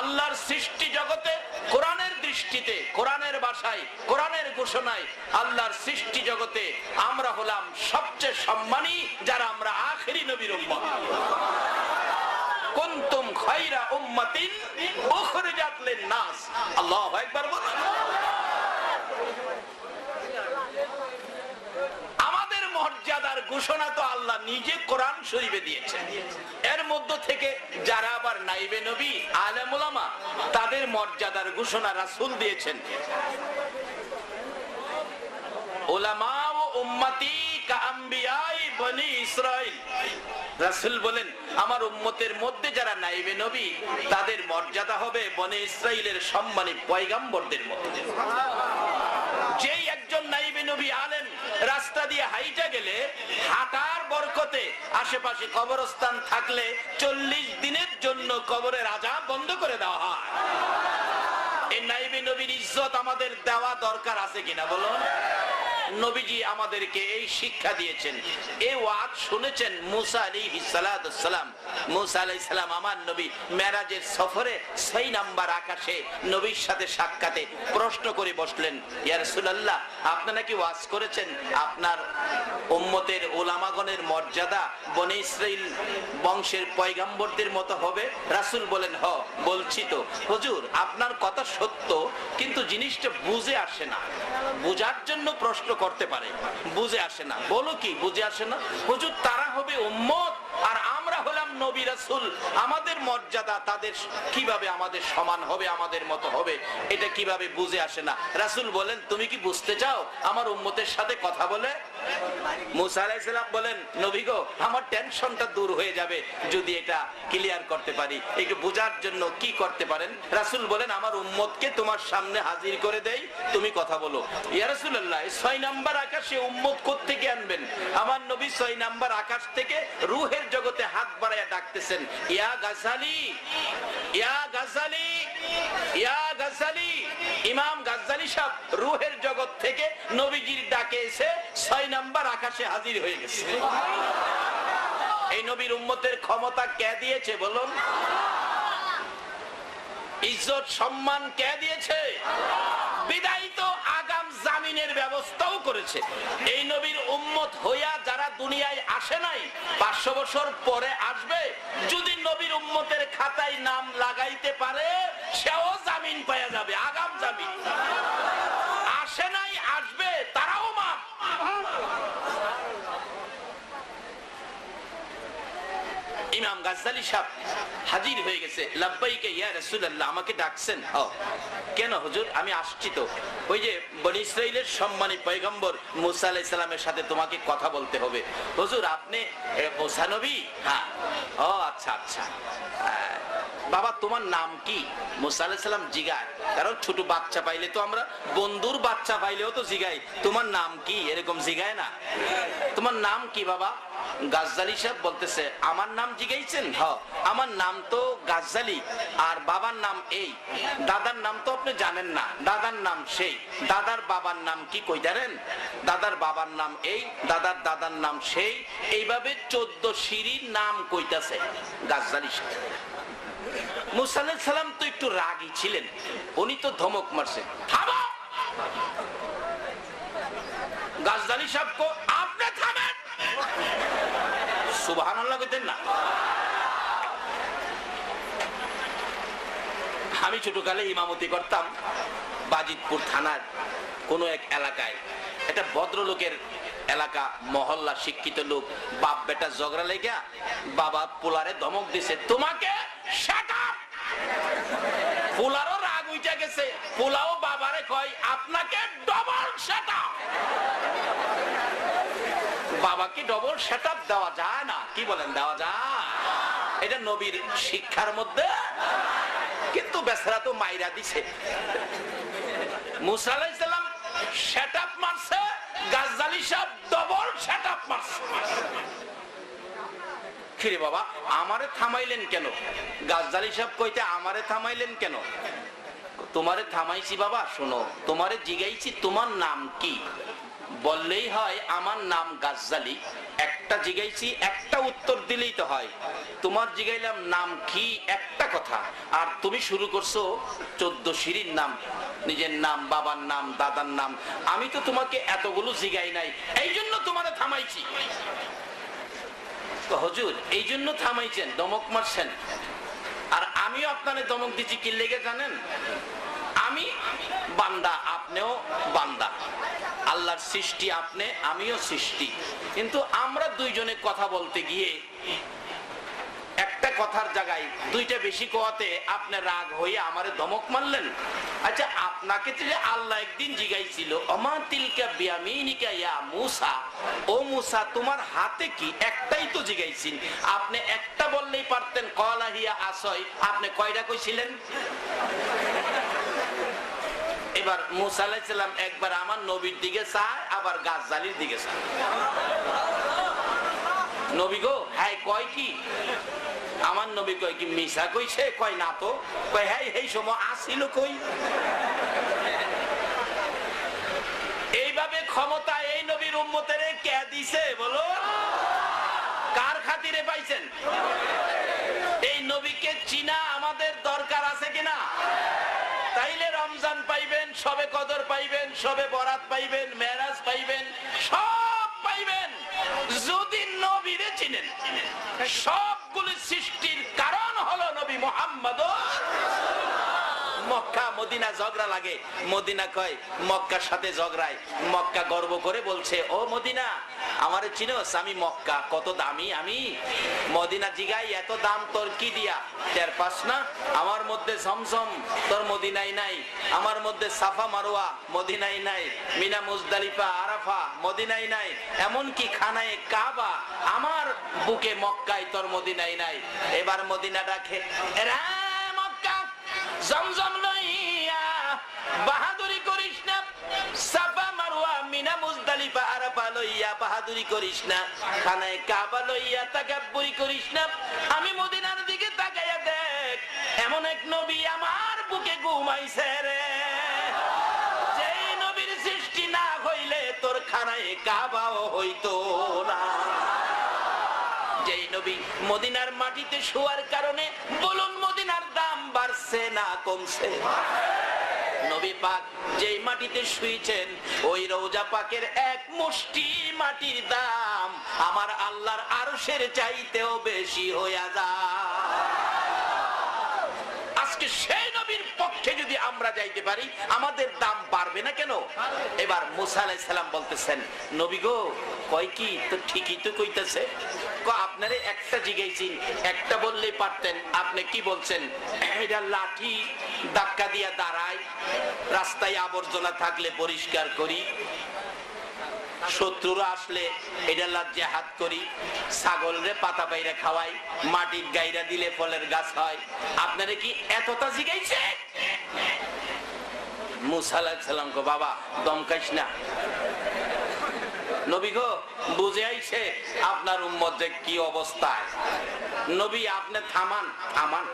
আল্লাহর সৃষ্টি জগতে কোরআনের দৃষ্টিতে, কোরআনের ভাষায়, কোরআনের ঘোষণায় আল্লাহর সৃষ্টি জগতে আমরা হলাম সবচেয়ে সম্মানী যারা আমরা আখিরি নবীর উম্মত। কুনতুম খায়রা উম্মাতিন উখরিজাত লিন-নাস। আল্লাহু আকবার বলুন। আমাদের মর্যাদার ঘোষণা তো আল্লাহ নিজে কোরআন শরীফে দিয়েছেন। এর মধ্য থেকে যারা আবার নাইবে নবী, আলেম উলামা, তাদের মর্যাদার ঘোষণা রাসূল দিয়েছেন। উলামা ও উম্মতি কাআম্বিয়াই বনি ইসরাইল। রাসূল বলেন আমার উম্মতের মধ্যে যারা নাইবে নবী, তাদের মর্যাদা হবে বনি ইসরাইলের সম্মানী পয়গম্বরদের মতো। যেই একজন নাইবে নবী আলেম রাস্তা দিয়ে হাইটা গেলে, হাঁটার বরকতে আশেপাশে কবরস্থান থাকলে 40 দিনের জন্য কবরের আযাব বন্ধ করে দেওয়া হয়। এই নাইবে নবীর ইজ্জত আমাদের দেওয়া দরকার আছে কিনা বলুন? নবীজি আমাদেরকে এই শিক্ষা দিয়েছেন। এই ওয়াজ শুনেছেন মুসা আলাইহিস সালাম। মুসা আলাইহিস সালাম আমার নবী মেরাজের সফরে 6 নাম্বার আকাশে নবীর সাথে সাক্ষাতে প্রশ্ন করে বসলেন, ইয়া রাসূলুল্লাহ, আপনি নাকি ওয়াজ করেছেন আপনার উম্মতের উলামাগণের মর্যাদা বনি ইসরাইল বংশের পয়গম্বরদের মতো হবে। রাসূল বলেন, হ বলছি তো হুজুর, আপনার কথা সত্য, কিন্তু জিনিসটা বুঝে আসে না। বুঝার জন্য প্রশ্ন করতে পারে, বুঝে আসে না। বলো কি বুঝে আসে না? হুজুর, তারা হবে উম্মত আর আমরা হলাম নবী রাসূল, আমাদের মর্যাদা তাদের কিভাবে আমাদের সমান হবে, আমাদের মতো হবে, এটা কিভাবে বুঝে আসে না। রাসূল বলেন, তুমি কি বুঝতে চাও আমার উম্মতের সাথে কথা বলে? মুসা আলাইহিস সালাম বলেন, নবী গো, আমার টেনশনটা দূর হয়ে যাবে যদি এটা ক্লিয়ার করতে পারি। একটু বোঝার জন্য কি করতে পারেন? রাসূল বলেন, আমার উম্মতকে তোমার সামনে হাজির করে দেই, তুমি কথা বলো। ইয়া রাসূলুল্লাহ, 6 নাম্বার আকাশে উম্মত কোত্থেকে আনবেন? আমার নবী 6 নাম্বার আকাশ থেকে রূহের জগতে হাত বাড়ায়া ডাকতেছেন, ইয়া গাজালি, ইয়া গাজালি, ইয়া গাজালি। ইমাম গাজ্জালি সাহেব রূহের জগৎ থেকে নবীজির ডাকে এসে 6 নাম্বার আকাশে হাজির হয়ে গেছে। এই নবীর উম্মতের ক্ষমতা কে দিয়েছে বলুন? ইজ্জত সম্মান কে দিয়েছে? বিদায়ী তো আগাম জামিনের ব্যবস্থাও করেছে। এই নবীর উম্মত হইয়া যারা দুনিয়ায় আসে নাই, 500 বছর পরে আসবে, যদি নবীর উম্মতের খাতায় নাম লাগাইতে পারে সেও জামিন পাওয়া যাবে, আগাম জামিন। আসে নাই, আসবে, তারাও মাপ। ইমাম গাজ্জালি সাহেব হাজির হয়ে গেছে। লাব্বাইকা ইয়া রাসূলুল্লাহ, আমাকে ডাকছেন? কেন হুজুর? আমি আসছি তো, ওই যে বনি ইসরাইলের সম্মানী পয়গম্বর মুসা আলাইহিস সালামের সাথে তোমাকে কথা বলতে হবে। হুজুর, আপনি মুসা নবী? হ্যাঁ। ও আচ্ছা আচ্ছা। বাবা, তোমার নাম কি? মুসা আলাইহিস সালাম জিগায়, কারণ ছোট বাচ্চা পাইলে তো আমরা, বন্ধুর বাচ্চা পাইলেও তো জিগাই, তোমার নাম কি, এরকম জিগায় না? তোমার নাম কি বাবা? গাজ্জালি সাহেব বলতেছে, আমার নাম জিগাইছেন? আমার নাম তো গাজ্জালি, আর বাবার নাম এই। দাদার নাম তো আপনি জানেন না, দাদার নাম সেই। দাদার বাবার নাম কি কই জানেন? দাদার বাবার নাম এই, দাদার দাদার নাম সেই, এইভাবে 14 সিঁড়ির নাম কইতাছে গাজ্জালি সাহেব। মুসা আলাইহিস সালাম তো একটু রাগী ছিলেন, উনি তো ধমক মারছেন, থামো। গাজ্জালি সাহেব কো, আপনি থামেন। সুবহানাল্লাহ কইতেন না? আমি ছোটকালে ইমামতি করতাম বাজিতপুর থানার কোন এক এলাকায়। এটা ভদ্রলোকের এলাকা, মহল্লা, শিক্ষিত লোক। বাপ বেটা ঝগড়া লেগা বাবা পোলারে ধমক দিছে, তোমাকে শাট আপ। পোলারও রাগ উঠে গেছে, পোলাও বাবারে কয়, আপনাকে ডবল শাট আপ। বাবাকে ডবল শাট আপ দেওয়া যায় না? কি বলেন, দেওয়া যায়? এটা নবীর শিক্ষার মধ্যে, কিন্তু বেচারা তো মাইরা দিছে। মুসা আলাইহিস সালাম শাট আপ মারছে, গাজ্জালি সাহেব ডবল শাট আপ মারছে। কিরে বাবা, আমারে থামাইলেন কেন? গাজ্জালি সাহেব কইতে, আমারে থামাইলেন কেন? তোমারে থামাইছি বাবা, শোনো, তোমারে জিগাইছি তোমার নাম কি, বললেই হয় আমার নাম গাজ্জালি। একটা জিগাইছি, একটা উত্তর দিলেই তো হয়। তোমার জিগাইলাম নাম কি, একটা কথা, আর তুমি শুরু করছো 14 সিঁড়ির নাম, নিজের নাম, বাবার নাম, দাদার নাম। আমি তো তোমাকে এতগুলো জিগাই নাই, এই জন্য তোমারে থামাইছি। হুজুর, এই জন্য থামাইছেন, ধমক মারছেন? আর আমিও আপনারে ধমক দিচ্ছি কি লেগে জানেন? আমি বান্দা, আপনিও বান্দা, আল্লাহর সৃষ্টি আপনি, আমিও সৃষ্টি। কিন্তু আমরা দুইজনে কথা বলতে গিয়ে একটা কথার জায়গায় দুইটা বেশি কোয়াতে আপনি রাগ হয়ে আমারে ধমক মারলেন। আচ্ছা, আপনাকে তো আল্লাহ একদিন জিগাইছিল, ওমা তিলকা বিয়ামিনিকা ইয়া মুসা, ও মুসা তোমার হাতে কি, একটাই তো জিগাইছেন, আপনি একটা বললেই পারতেন। ক্বালা হিয়া আসয়, আপনি কয়টা কইছিলেন? এবার মুসা আলাইহিস সালাম একবার আমার নবীর দিকে চায়, আবার গাজ্জালির দিকে চায়। নবী গো, হ্যাঁ কয় কি? আমার নবী কয় কি মিশা কইছে? কয় না তো। কয় হ্যাঁ, এই সময় আসিল কই? এইভাবে এইভাবে ক্ষমতা এই নবীর উম্মতের কে দিছে বলো? কার খাতিরে পাইছেন? এই নবীকে চিনা আমাদের দরকার আছে কিনা? তাইলে রমজান পাইবেন, সবে কদর পাইবেন, সবে বরাত পাইবেন, মেরাজ পাইবেন, সব পাইবেন যদি নবীরে চিনেন। সবগুলি সৃষ্টির কারণ হলো নবী মুহাম্মদ। মক্কা মদিনা ঝগড়া লাগে, মদিনা কয় মক্কার সাথে ঝগড়ায়, মক্কা গর্ব করে বলছে ও মদিনা আমারে চিনোস? আমি মক্কা, কত দামি আমি। মদিনা জিগাই এত দাম তোর কি দিয়া? টের পাস না? আমার মধ্যে ঝমঝম, তোর মদিনায় নাই। আমার মধ্যে সাফা মারোয়া, মদিনায় নাই। মিনা মুজদালিফা আরাফা, মদিনায় নাই। এমন কি খানায় কাবা আমার বুকে, মক্কায়, তোর মদিনায় নাই। এবার মদিনা ডাকে, এরা মক্কা জমজম লইয়া বাহাদুরি করিস না, সাফা মারওয়া মিনা মুজদালিফা আরাফা লইয়া বাহাদুরি করিস না, খানায় কাবা লইয়া তাকাব্বুরি করিস না। আমি মদিনার দিকে তাকাইয়া দেখ, এমন এক নবী আমার বুকে ঘুমাইছে রে। যেই নবীর সৃষ্টি না হইলে তোর খানায় কাবাও হইতো না। যেই নবী মদিনার মাটিতে শোয়ার কারণে বলুন মদিনার দাম বাড়ছে না কমছে? নবী পাক যেই মাটিতে শুয়েছেন ওই রওজা পাকের এক মুষ্টি মাটির দাম আমার আল্লাহর আরশের চাইতেও বেশি হইয়া যায়। আজকে সেই নবীর পক্ষে যদি আমরা যাইতে পারি আমাদের দাম বাড়বে না কেন? এবার মুসা আলাইহিস সালাম বলতেছেন, নবী গো কয় কি? তো ঠিকই তো কইতেছে। আপনারে একটা জিগাইছি, একটা বললেই পারতেন, আপনি কি বলছেন? এটা লাঠি ধাক্কা দিয়া দাঁড়ায়, রাস্তায় আবর্জনা থাকলে পরিষ্কার করি, শত্রুরা আসলে এটা লাজ্জে হাত করি, ছাগল রে পাতা বাইরে খাওয়াই, মাটির গাইরা দিলে ফলের গাছ হয়। আপনারে কি এতটা জিগাইছে? মুসা আলাইহিস সালাম কো, বাবা দমকাইস না, নবী গো বুঝে আইছে আপনার উম্মত যে কি অবস্থায়। নবী আপনি থামান, থামান।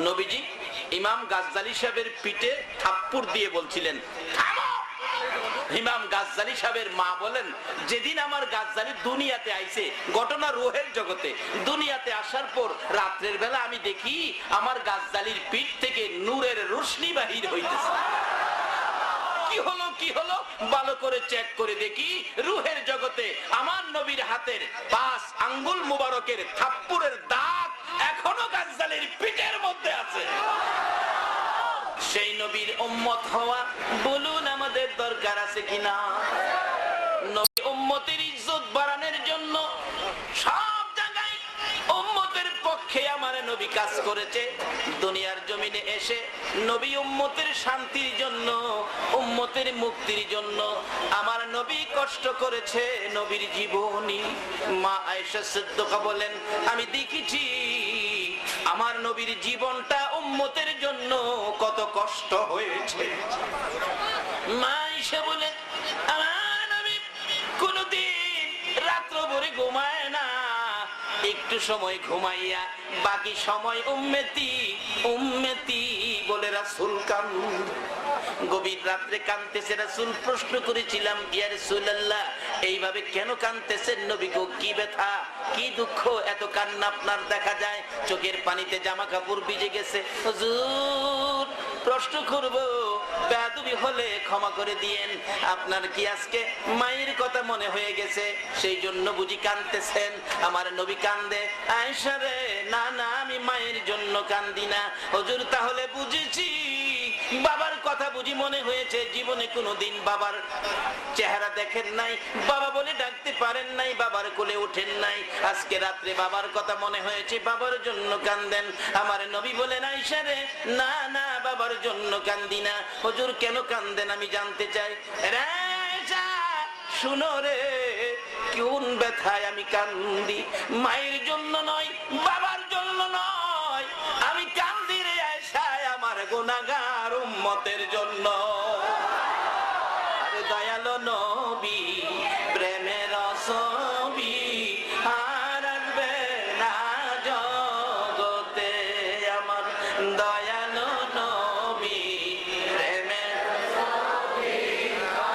নবীজি ইমাম গাজ্জালি সাহেবের পিঠে থাপ্পড় দিয়ে বলছিলেন থামো। ইমাম গাজ্জালি সাহেবের মা বলেন, যেদিন আমার গাজ্জালি দুনিয়াতে আইছে, ঘটনা রুহের জগতে, দুনিয়াতে আসার পর রাত্রের বেলা আমি দেখি আমার গাজ্জালির পিঠ থেকে নূরের রোশনি বাহির হইতেছে। কি হলো কি হলো ভালো করে চেক করে দেখি, রুহের জগতে আমার নবীর হাতের 5 আঙ্গুল মুবারকের থাপ্পড়ের দাগ এখনো গাজ্জালির পিঠের মধ্যে আছে। সেই নবীর উম্মত হওয়া বলুন আমাদের দরকার আছে কিনা? নবী উম্মতের ইজ্জত বাড়ানোর জন্য সব জায়গায় উম্মতের পক্ষে আমার নবী কাজ করেছে। দুনিয়ার জমিনে এসে নবী উম্মতের শান্তির জন্য, উম্মতের মুক্তির জন্য আমার নবী কষ্ট করেছে। নবীর জীবনী মা আয়েশা সিদ্দিকা বলেন, আমি দেখেছি আমার নবীর জীবনটা উম্মতের জন্য কত কষ্ট হয়েছে। মা আয়েশা বলেন, আমার নবী কোনদিন রাত্র ভরে ঘুমায় না, একটু সময় ঘুমাইয়া বাকি সময় উম্মতি উম্মতি বলে রাসূল কাঁদেন। গভীর রাত্রে কাঁদতেছে রাসূল। প্রশ্ন করেছিলাম, ইয়া রাসূলুল্লাহ এইভাবে কেন কাঁদতেছেন নবী গো? কি ব্যথা কি দুঃখ এত কান্না আপনার দেখা যায়? চোখের পানিতে জামা কাপড় ভিজে গেছে। হুজুর প্রশ্ন করব, বেয়াদবি হলে ক্ষমা করে দিয়েন। আপনার কি আজকে মায়ের কথা মনে হয়ে গেছে সেই জন্য বুঝি কাঁদতেছেন? আমার নবী কান্দে। আয়েশা রে, না না আমি মায়ের জন্য কান্দি না। হুজুর তাহলে বুঝেছি বাবার কথা বুঝি মনে হয়েছে। জীবনে কোনোদিন বাবার চেহারা দেখেন নাই, বাবা বলে ডাকতে পারেন নাই, বাবার কোলে ওঠেন নাই, আজকে রাত্রে বাবার কথা মনে হয়েছে, বাবার জন্য কান্দেন। আমার নবী বলেন, আয়েশা রে না না বাবার জন্য কান্দি না। হুজুর কেন কান্দেন আমি জানতে চাই। রে শুনো রে, কোন ব্যথায় আমি কান্দি? মায়ের জন্য নয়, বাবার জন্য নয়, আমি কান্দি রে আয়েশা আমার গুনাহগার উম্মতের জন্য। আরে দয়ালো নবী প্রেমের ছবি আর আসবে না জগতে, আমার দয়ালো নবী প্রেমের ছবি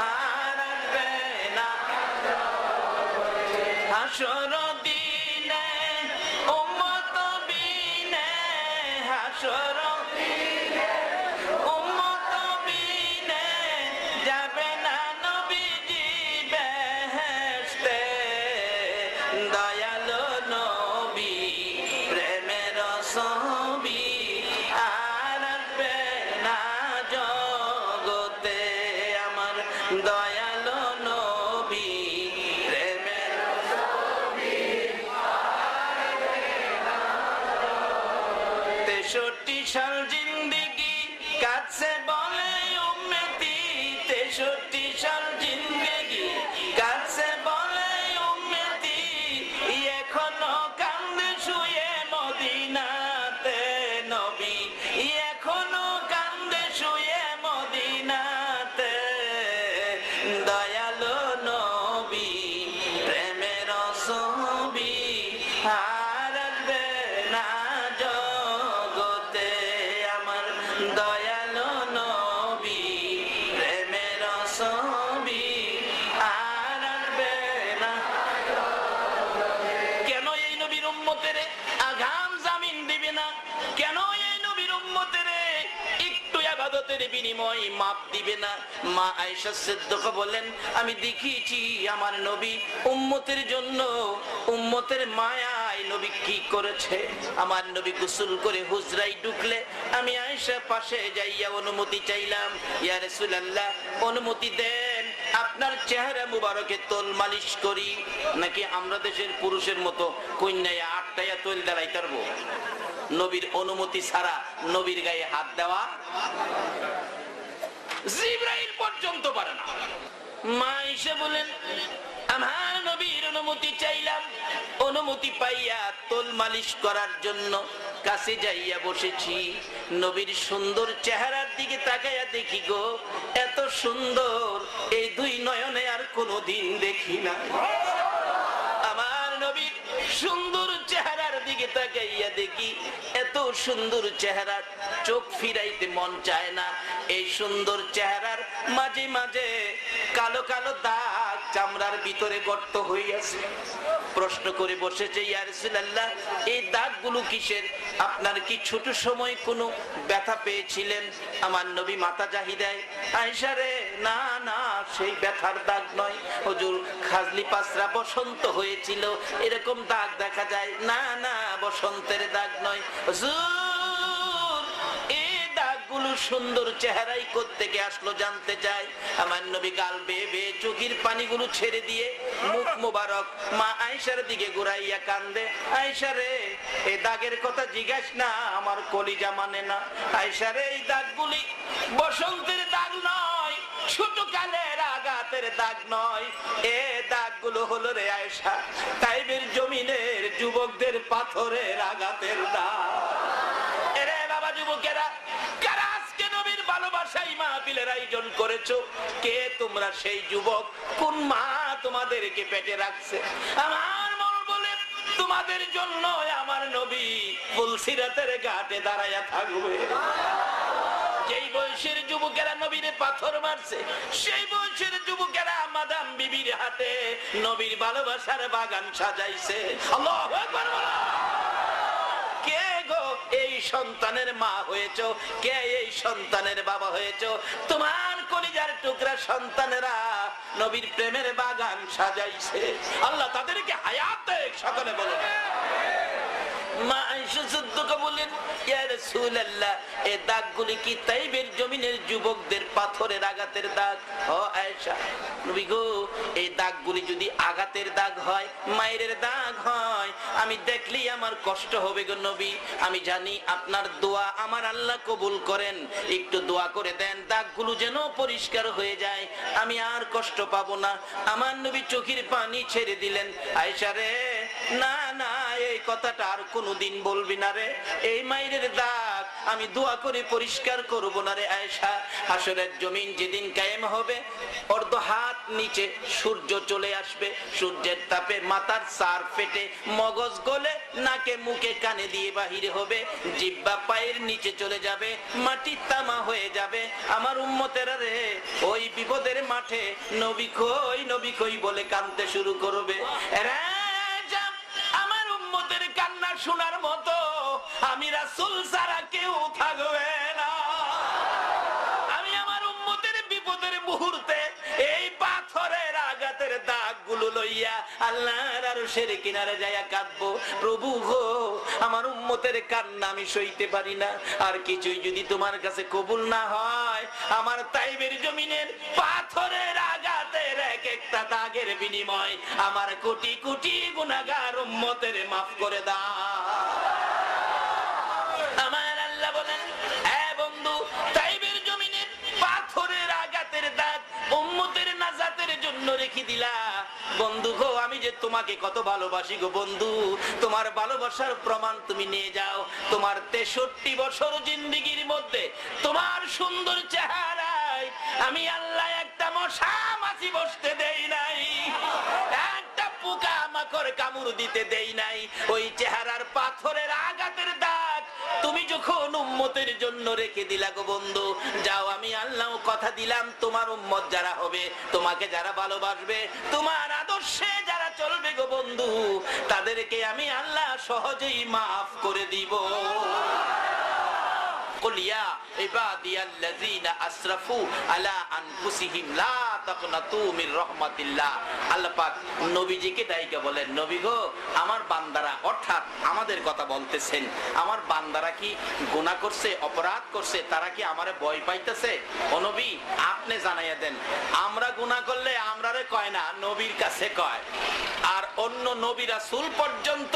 আর আসবে 63 সাল জিন্দেগি কাছে বলে উম্মতি, 63 সাল জিন্দেগি কাছে বলে উম্মতি, এখনো কান্দে শুয়ে মদিনাতে নবী, এখনো কান্দে শুয়ে মদিনাতে দয়ালো নবী প্রেমের ছবি আর আসবে না জগতে, আমার দয়ালো নবী প্রেমের ছবি আর আসবে না। কেন এই নবীর উম্মতের আগাম জামিন দিবে না? কেন এই নবীর উম্মতের একটু ইবাদতের বিনিময় মাপ দিবে না? মা আয়েশা সিদ্দিকা বলেন, আমি দেখিয়েছি আমার নবী উম্মতের জন্য, উম্মতের মায়ায় নবী কি করেছে। আমার নবী গোসল করে হুজরায় ঢুকলে আমি আয়েশা পাশে যাইয়া অনুমতি চাইলাম, ইয়া রাসূলুল্লাহ অনুমতি দেন, আপনার চেহারা মুবারকে তোল মালিশ করি। নাকি আমরা দেশের পুরুষের মতো কন্যায় আটটাইয়া তোল দাঁড়াই পারবো? নবীর অনুমতি ছাড়া নবীর গায়ে হাত দেওয়া জিবরাইল পর্যন্ত পারে না। মা এসে বলেন, আমার নবীর অনুমতি চাইলাম, অনুমতি পাইয়া তোল মালিশ করার জন্য কাছে যাইয়া বসেছি। নবীর সুন্দর চেহারার দিকে তাকাইয়া দেখি গো, এত সুন্দর এই দুই নয়নে আর কোনোদিন দেখি না। আমার নবীর সুন্দর চেহারার দিকে তাকাইয়া দেখি, এত সুন্দর চেহারা চোখ ফিরাইতে মন চায় না। এই সুন্দর চেহারার মাঝে মাঝে কালো কালো দাগ চামড়ার ভিতরে গর্ত হইয়াছে। প্রশ্ন করে বসেছে, ইয়া রাসূলুল্লাহ এই দাগগুলো কিসের? আপনার কি ছোট সময় কোনো ব্যথা পেয়েছিলেন? আমার নবী মাথা জাহি দেয়, আয়েশা রে না না, সেই ব্যথার দাগ নয় হুজুর, খাজলি পাসরা বসন্ত হয়েছিল এরকম দাগ দেখা যায়। না না, বসন্তের দাগ নয় হুজুর, এই দাগগুলো সুন্দর চেহারাই কোত্থেকে আসলো জানতে চাই। আমার নবী গাল বেয়ে বেয়ে চোখের পানিগুলো ছেড়ে দিয়ে মুখ মোবারক মা আয়েশার দিকে ঘুরাইয়া কান্দে, আয়েশা রে এই দাগের কথা জিজ্ঞাস না, আমার কলিজা মানে না। আয়েশা রে এই দাগগুলি বসন্তের দাগ নয়, ছোট কালের আঘাতের দাগ নয়, এ দাগগুলো হলো রে আয়েশা তাইবের জমিনের যুবকদের পাথরের আঘাতের দাগ। এরে বাবা যুবকেরা, কারা আজকে নবীর ভালোবাসায় মাহফিলের আয়োজন করেছো? কে তোমরা সেই যুবক? কোন মা তোমাদেরকে পেটে রাখছে? আমার মন বলে তোমাদের জন্য আমার নবী ফুলসিরাতের ঘাটে দাঁড়াইয়া থাকবে। যেই বয়সের যুবকেরা নবীরে পাথর মারছে, সেই বয়সের যুবকেরা মাদাম বিবির হাতে নবীর ভালোবাসার বাগান সাজাইছে। আল্লাহু আকবার। কে গো এই সন্তানের মা হয়েছো? কে এই সন্তানের বাবা হয়েছো? তোমার কলিজার টুকরা সন্তানেরা নবীর প্রেমের বাগান সাজাইছে। আল্লাহ তাদেরকে হায়াত দেয়, সকলে বলুন। মা আয়েশা সিদ্দিকা বলেন, ইয়া রাসূলুল্লাহ এই দাগগুলি কি তাইবের জমিনের যুবকদের পাথরের আঘাতের দাগ? ও আয়েশা নবী গো, এই দাগগুলি যদি আঘাতের দাগ হয়, মায়ের দাগ হয়, আমি দেখলেই আমার কষ্ট হবে গো নবী। আমি জানি আপনার দোয়া আমার আল্লাহ কবুল করেন, একটু দোয়া করে দেন দাগগুলো যেন পরিষ্কার হয়ে যায়, আমি আর কষ্ট পাবো না। আমার নবী চোখের পানি ছেড়ে দিলেন। আয়েশা রে না না, এই কথাটা আর কোনোদিন বলবি না রে, এই মায়ের দাগ আমি দোয়া করে পরিষ্কার করব না রে আয়েশা। হাসরের জমিন যেদিন কায়েম হবে, অর্ধ হাত নিচে সূর্য চলে আসবে, সূর্যের তাপে মাথার সার ফেটে মগজ গলে নাকে মুখে কানে দিয়ে বাহির হবে, জিহ্বা পায়ের নিচে চলে যাবে, মাটি তামা হয়ে যাবে। আমার উম্মতেরা রে ওই বিপদের মাঠে নবী কই নবী কই বলে কাঁদতে শুরু করবে। আমার উম্মতের কান্না শোনার মতো আমি রাসূল ছাড়া কেউ থাকবে না। আমি আমার উম্মতের বিপদের মুহূর্তে এই পাথরের আঘাতের দাগগুলো লইয়া আল্লাহর আরশের কিনারে যাইয়া কাঁদবো, প্রভু গো আমার উম্মতের কান্না আমি সইতে পারি না, আর কিছুই যদি তোমার কাছে কবুল না হয়, আমার তাইবের জমিনের পাথরের আঘাতের এক একটা দাগের বিনিময় আমার কোটি কোটি গুনাহগার উম্মতের মাফ করে দাও। আমার জন্য রেখে দিলা। বন্ধু গো, আমি যে তোমাকে কত ভালোবাসি গো বন্ধু, তোমার ভালোবাসার প্রমাণ তুমি নিয়ে যাও। তোমার 63 বছর জিন্দেগির মধ্যে তোমার সুন্দর চেহারায় আমি আল্লাহ একটা মশা মাছি বসতে দেই নাই, একটা পোকা মাকড় কামড় দিতে দেই নাই। ওই চেহারার পাথরের আঘাতের দাগ তুমি যখন উম্মতের জন্য রেখে দিলা গো বন্ধু, যাও আমি আল্লাহ কথা দিলাম তোমার উম্মত যারা হবে, তোমাকে যারা ভালোবাসবে, তোমার আদর্শে যারা চলবে গো বন্ধু, তাদেরকে আমি আল্লাহ সহজেই মাফ করে দিব। قل يا عبادي الذين اسرفوا على انفسهم لا تقنطوا من رحمة الله। আল্লাহ পাক নবীজিকে ডাইকা বলেন, নবী গো, আমার বান্দারা, অর্থাৎ আমাদের কথা বলতেছেন, আমার বান্দারা কি গুনাহ করছে, অপরাধ করছে, তারা কি আমারে ভয় পাইতেছে? ও নবী, আপনি জানাইয়া দেন, আমরা গুনাহ করলে আমরারে কয় না, নবীর কাছে কয়। আর অন্য নবী রাসূল পর্যন্ত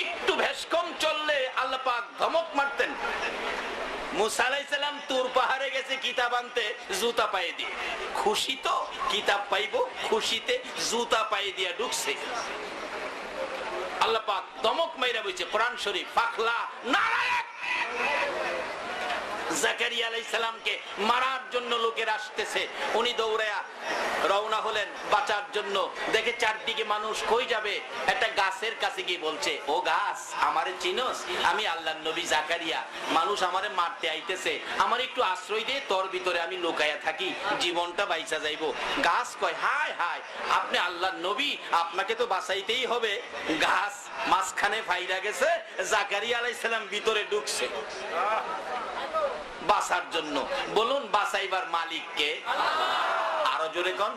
একটু ভেশকম চললে আল্লাহ পাক ধমক মারতেন। মুসা আলাইহিস সালাম তুর পাহাড়ে গেছে কিতাব আনতে, জুতা পায়ে দিয়ে, খুশি তো কিতাব পাইবো, খুশিতে জুতা পায়ে দিয়ে ঢুকছে। আল্লাহ পাক ধমক মাইরা বলছে কোরআন শরীফ, ফাখলা নারায়ক। জাকারিয়া আলাইহিস সালামকে মারার জন্য লোকের আসতেছে, উনি দৌড়ায়া রওনা হলেন বাঁচার জন্য। দেখে চারদিকে মানুষ, কই যাবে? একটা গাছের কাছে গিয়ে বলছে, ও গাছ, আমারে চিনোস? আমি আল্লাহর নবী জাকারিয়া, মানুষ আমারে মারতে আইতেছে, আমার একটু আশ্রয় দে, তোর ভিতরে আমি লুকায়া থাকি, জীবনটা বাইচা যাইবো। গাছ কয়, হায় হায়, আপনি আল্লাহর নবী, আপনাকে তো বাঁচাইতেই হবে। গাছ মাঝখানে ফাইরা গেছে, জাকারিয়া আলাইহিস সালাম ভিতরে ঢুকছে বাঁচার জন্য। বলুন, বাঁচাইবার মালিক কে? আরো জোরে কোন।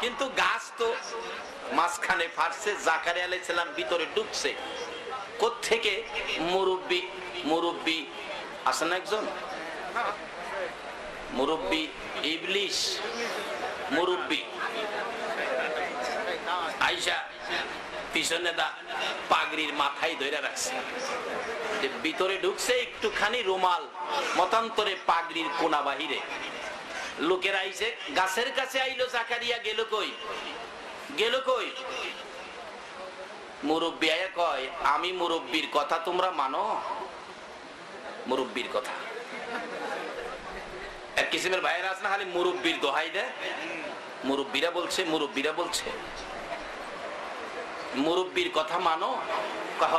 কিন্তু গাছ তো মাঝখানে ফারছে, জাকারিয়া আলাইহিস সালাম ভিতরে ঢুকছে। কোত্থেকে? মুরব্বি, মুরব্বি আছেন একজন, মুরব্বি ইবলিস, মুরব্বি আয়েশা পিছনে দা পাগড়ির মাথায় ধরে রাখছে, ভিতরে ঢুকছে একটুখানি রুমাল, মতান্তরে পাগড়ির কোনা বাহিরে। লোকের আইছে, গাছের কাছে আইলো, জাকারিয়া গেল কই, গেল কই? মুরব্বি আয়া কয়, আমি মুরব্বির কথা তোমরা মানো? মুরব্বির কথা এক কিসিমের ভাইয়েরা আছে না, খালি মুরব্বির দোহাই দেয়। মুরব্বিরা বলছে, মুরব্বিরা বলছে, মুরব্বির কথা মানো? কহ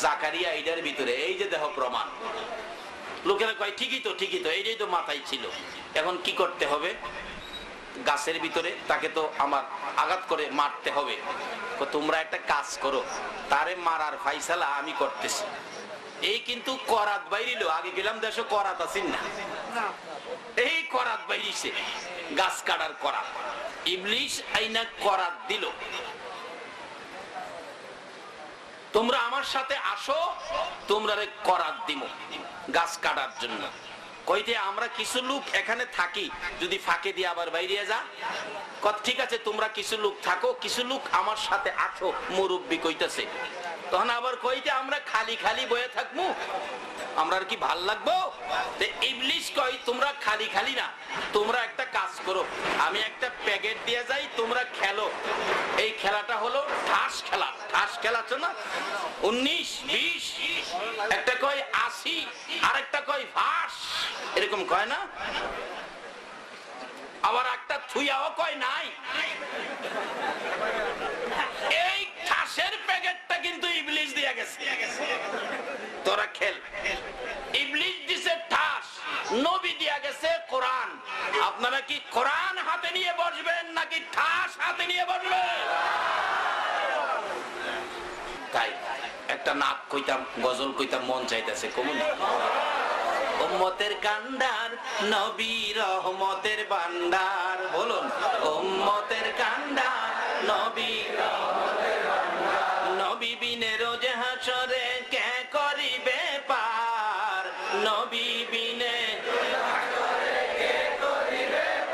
জাকারিয়া এইটার ভিতরে, এই যে দেহ প্রমাণ। লোকেরা কয়, ঠিকই তো, ঠিকই তো, এইটাই তো মাথায় ছিল, এখন কি করতে হবে? গাছের ভিতরে তাকে তো আমার আঘাত করে মারতে হবে। তোমরা একটা কাজ করো, তারে মারার ফাইসালা আমি করতেছি। এই কিন্তু করাত বাইরিল, আগে গেলাম দেশে করাত আছেন না, এই করাত বাইরিছে, গাছ কাটার করাত। ইবলিস আইনা করাত দিল, তোমরা আমার সাথে আসো, তোমরা করাত দিব গাছ কাটার জন্য। কইতে আমরা কিছু লোক এখানে থাকি, যদি ফাঁকে দিয়ে আবার বাইরে যা। ঠিক আছে, তোমরা কিছু লোক থাকো, কিছু লোক আমার সাথে আছো, মুরব্বি কইতাছে। তখন আবার কইতে আমরা খালি খালি বয়ে থাকবো, আমরা কি ভাল লাগবো? ইবলিস কই, তোমরা খালি খালি না, তোমরা একটা কাজ করো, আমি একটা প্যাকেট দিয়ে যাই, তোমরা খেলো। এই খেলাটা হলো ঠাস খেলা। ঠাস খেলা আছে না, 19, 20, একটা কয় 80, আর একটা কয় ভাস, এরকম কয় না? আবার একটা থুইয়াও কয় নাই। এই ঠাসের প্যাকেটটা কিন্তু ইবলিস দিয়া গেছে, তোরা খেল। ইবলিস দিছে ঠাস, নবী দিয়া গেছে কোরআন। আপনারা কি কোরআন হাতে নিয়ে বসবেন নাকি ঠাস হাতে নিয়ে বসবেন? তাই একটা নাক কইতাম, গজল কইতাম, মন চাইতেছে কমন। উম্মতের কান্ডার নবী রহমতের ভান্ডার, বলুন উম্মতের কান্ডার নবী, নবী বিনে রোজ হাসরে কে করিবে পার, নবী বিনে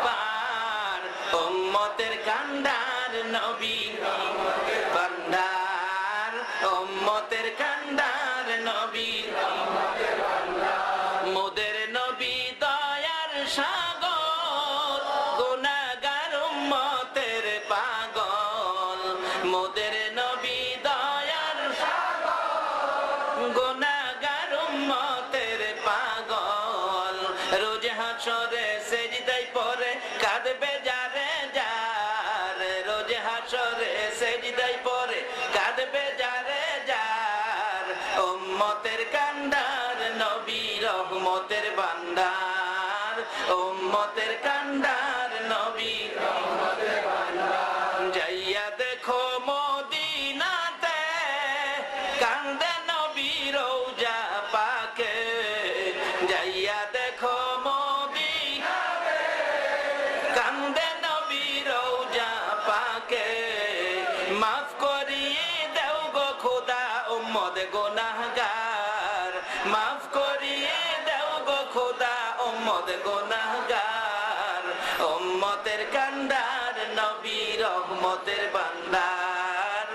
পার, উম্মতের কান্ডার নবী ভান্ডার, উম্মতের কান্ডার নবী, মোদের নবী দয়ার সাগর, গুনাহগার উম্মতের উম্মতের কান্ডার নবী যাইয়া দেখো মদিনাতে কান্দে নবী রওজা পাকে যাইয়া দেখো মদিনাতে কান্দে নবী রওজা পাকে মাফ করিয়ে দাও গো খোদা উম্মত গুনাহগার মাফ করিয়ে দাও গো খোদা উম্মত গুনাহগার উম্মতের কান্ডার নবী রহমতের বান্দার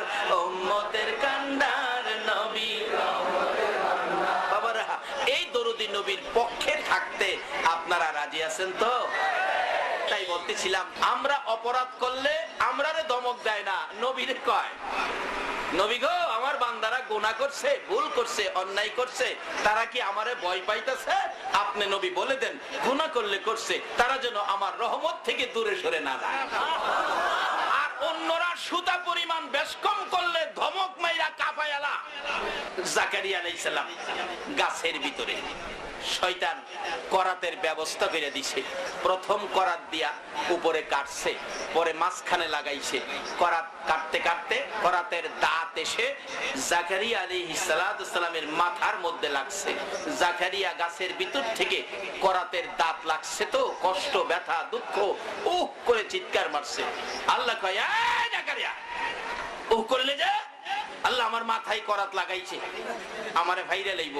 উম্মতের কান্ডার নবী রহমতের বান্দার বাবারা এই দরুদি নবীর পক্ষে থাকতে আপনারা রাজি আছেন তো তাই বলতেছিলাম আমরা অপরাধ করলে আমরারে ধমক দেয় না নবীরে কয় নবী গো আমার বান্দারা গুনাহ করছে ভুল করছে অন্যায় করছে তারা কি আমারে ভয় পাইতেছে আপনি নবী বলে দেন গুনাহ করলে করছে তারা যেন আমার রহমত থেকে দূরে সরে না যায় আর অন্যরা সুতা পরিমাণ বেশকম করলে ধমক মাইরা কাঁপায়ালা জাকারিয়া আলাইহিস সালাম গাছের ভিতরে শয়তান করাতের ব্যবস্থা করে দিছে প্রথম করাত দিয়া উপরে কাটছে পরে মাঝখানে লাগাইছে করাত কাটতে কাটতে করাতের দাঁত এসে জাকারিয়া আলাইহিস সালামের মাথার মধ্যে লাগছে জাকারিয়া গাছের ভিতর থেকে করাতের দাঁত লাগছে তো কষ্ট ব্যথা দুঃখ উহ করে চিৎকার মারছে আল্লাহ কয় এই জাকারিয়া উহ করলে যে আল্লাহ আমার মাথায় করাত লাগাইছে আমারে ভাইরা লইব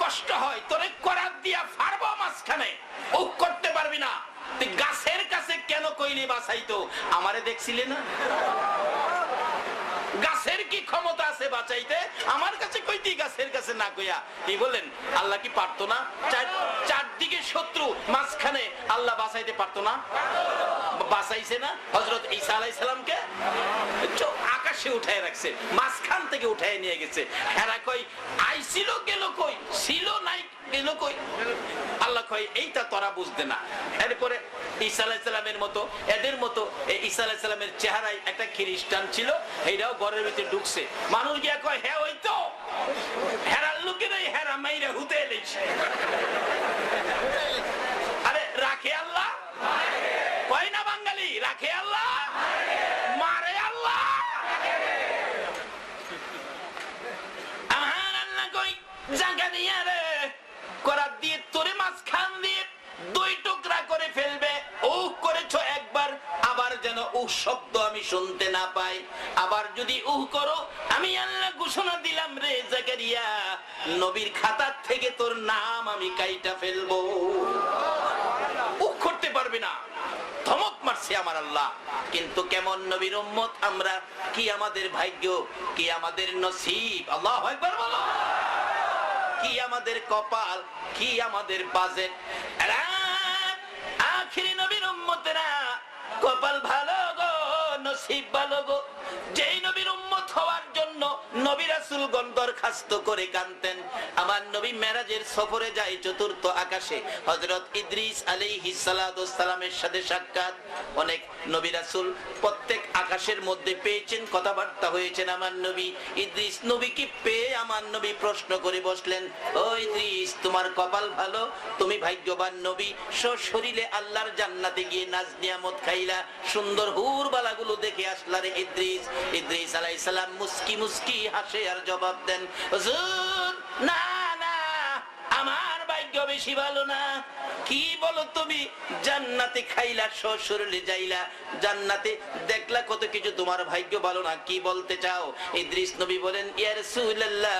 কষ্ট হয় তোরে করাত দিয়া ফারবো মাঝখানে ও করতে পারবি না তুই গাছের কাছে কেন কইলি বাঁচাইতো আমারে দেখছিলে না গাছের কি ক্ষমতা আছে বাঁচাইতে আমার কাছে কইতি গাছের কাছে না কইয়া কি বলেন আল্লাহ কি পারতো না চারদিকে শত্রু মাঝখানে আল্লাহ বাঁচাইতে পারতো না বাঁচাইছে না হযরত ঈসা আলাইহিস সালামকে আকাশে উঠায় রাখছে মাঝখান থেকে উঠায় নিয়ে গেছে হেরা কই আইছিল গেল কই ছিল নাই গেল কই আল্লাহ কই এইটা তোরা বুঝতে না এরপরে ঈসা আলাইহিস সালামের মতো এদের মতো এই ঈসা আলাইহিস সালামের চেহারায় একটা খ্রিস্টান ছিল এইটাও ঘরের ভিতরে ঢুকছে মানুষ গিয়া কয় হ্যাঁ ওই তো হেরার লোকেরাই হেরা মাইরা হুতে এলেছে আরে রাখে আল্লাহ কয় না বাঙালি রাখে আল্লাহ মারে আল্লাহ আমার আল্লাহ কই জাকারিয়া রে করাত দিয়ে তোরে মাঝখান দিয়ে দুই টুকরা করে ফেলবে ও করেছো একবার আবার যেন ও শব্দ আমি শুনতে না পাই আবার যদি উহ করো আমি আল্লাহ ঘোষণা দিলাম রে জাকারিয়া নবীর খাতা থেকে তোর নাম আমি কাইটা ফেলবো উহ করতে পারবে না ধমক মারছে আমার আল্লাহ কিন্তু কেমন নবীর উম্মত আমরা কি আমাদের ভাগ্য কি আমাদের নসিব আল্লাহু আকবার বলো কি আমাদের কপাল কি আমাদের বাজেট আখিরি নবীর উম্মতেরা কপাল ভালো গো নসিব ভালো গো যেই নবীর উম্মত হওয়ার জন্য নবী রাসূলগণ দরখাস্ত করে কাঁদতেন আমার নবী মেরাজের সফরে যায় চতুর্থ আকাশে হযরত ইদ্রিস আলাইহিস সালাতু সালামের সাথে সাক্ষাৎ অনেক নবী রাসূল প্রত্যেক আকাশের মধ্যে পেয়েছেন কথাবার্তা হয়েছেন আমার নবী ইদ্রিস নবীকে পেয়ে আমার নবী প্রশ্ন করে বসলেন ও ইদ্রিস তোমার কপাল ভালো তুমি ভাগ্যবান নবী সশরীরে আল্লাহর জান্নাতে গিয়ে নাজ নিয়ামত খাইলা সুন্দর হুর বালাগুলো দেখে আসলা রে ইদ্রিস ইদ্রিস আলাইহিস সালাম মুস্কি মুস্কি হাসে আর জবাব দেন হুজুর না না আমার ভাগ্য বেশি ভালো না কি বলো তুমি জান্নাতে খাইলা শ্বশুরলে যাইলা জান্নাতে দেখলা কত কিছু তোমার ভাগ্য ভালো না কি বলতে চাও ইদ্রিস নবী বলেন ইয়া রাসূলুল্লাহ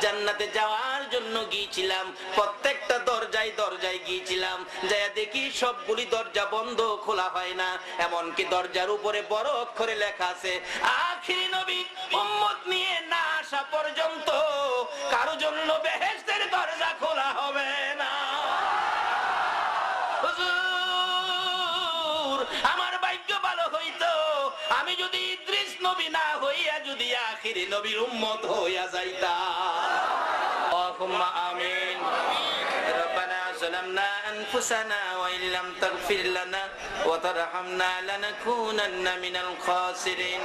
জান্নাতে যাওয়ার জন্য গিয়েছিলাম প্রত্যেকটা দরজায় দরজায় গিয়েছিলাম যায়া দেখি সবগুলি দরজা বন্ধ খোলা হয় না এমনকি দরজার উপরে বড় অক্ষরে লেখা আছে আখিরি নবী উম্মত নিয়ে না আসা পর্যন্ত কারো জন্য বেহেশতের দরজা খোলা হবে না আমার ভাগ্য ভালো হইতো আমি যদি ইদ্রিস নবী না হইয়া যদি আখিরি নবীর উম্মত হইয়া যাইতাম আল্লাহুম্মা আমিন রব্বানা যালামনা আনফুসানা ওয়া ইল্লাম তাগফির লানা ওয়া তারহামনা লানাকুনান্না মিনাল খাসিরিন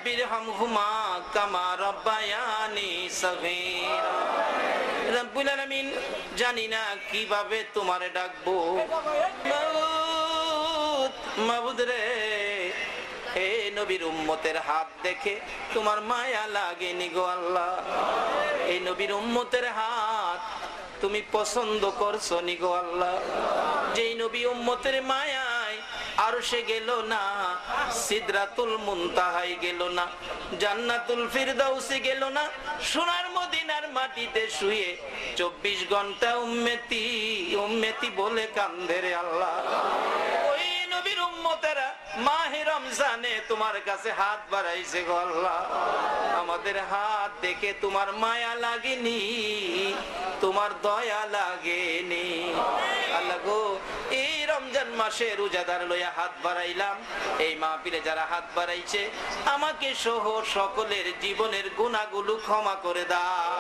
রব্বিরহামহুমা কামা রাব্বায়ানি সগীরা। রব্বুল আলামিন জানি না কিভাবে তোমারে ডাকবো। মাবুদ রে, হে নবীর উম্মতের হাত দেখে তোমার মায়া লাগেনি গো আল্লাহ। এই নবীর উম্মতের হাত তুমি পছন্দ করছো নি গো আল্লাহ। যেই নবী উম্মতের মায়ায় আরশে গেল না, সিদরাতুল মুনতাহায় গেল না, জান্নাতুল ফিরদাউসে গেল না, সোনার মদিনার মাটিতে শুয়ে 24 ঘন্টা উম্মতি উম্মতি বলে কান্দে রে আল্লাহ। ওই নবীর উম্মতেরা মাহে রমজানে তোমার কাছে হাত বাড়াইছে গো আল্লাহ। আমাদের হাত দেখে তোমার মায়া লাগেনি, তোমার দয়া লাগেনি আল্লাহ গো। এই রমজান মাসে রোজাদার লইয়া হাত বাড়াইলাম। এই মাহফিলে যারা হাত বাড়াইছে আমাকে সহ সকলের জীবনের গুনাহগুলো ক্ষমা করে দাও।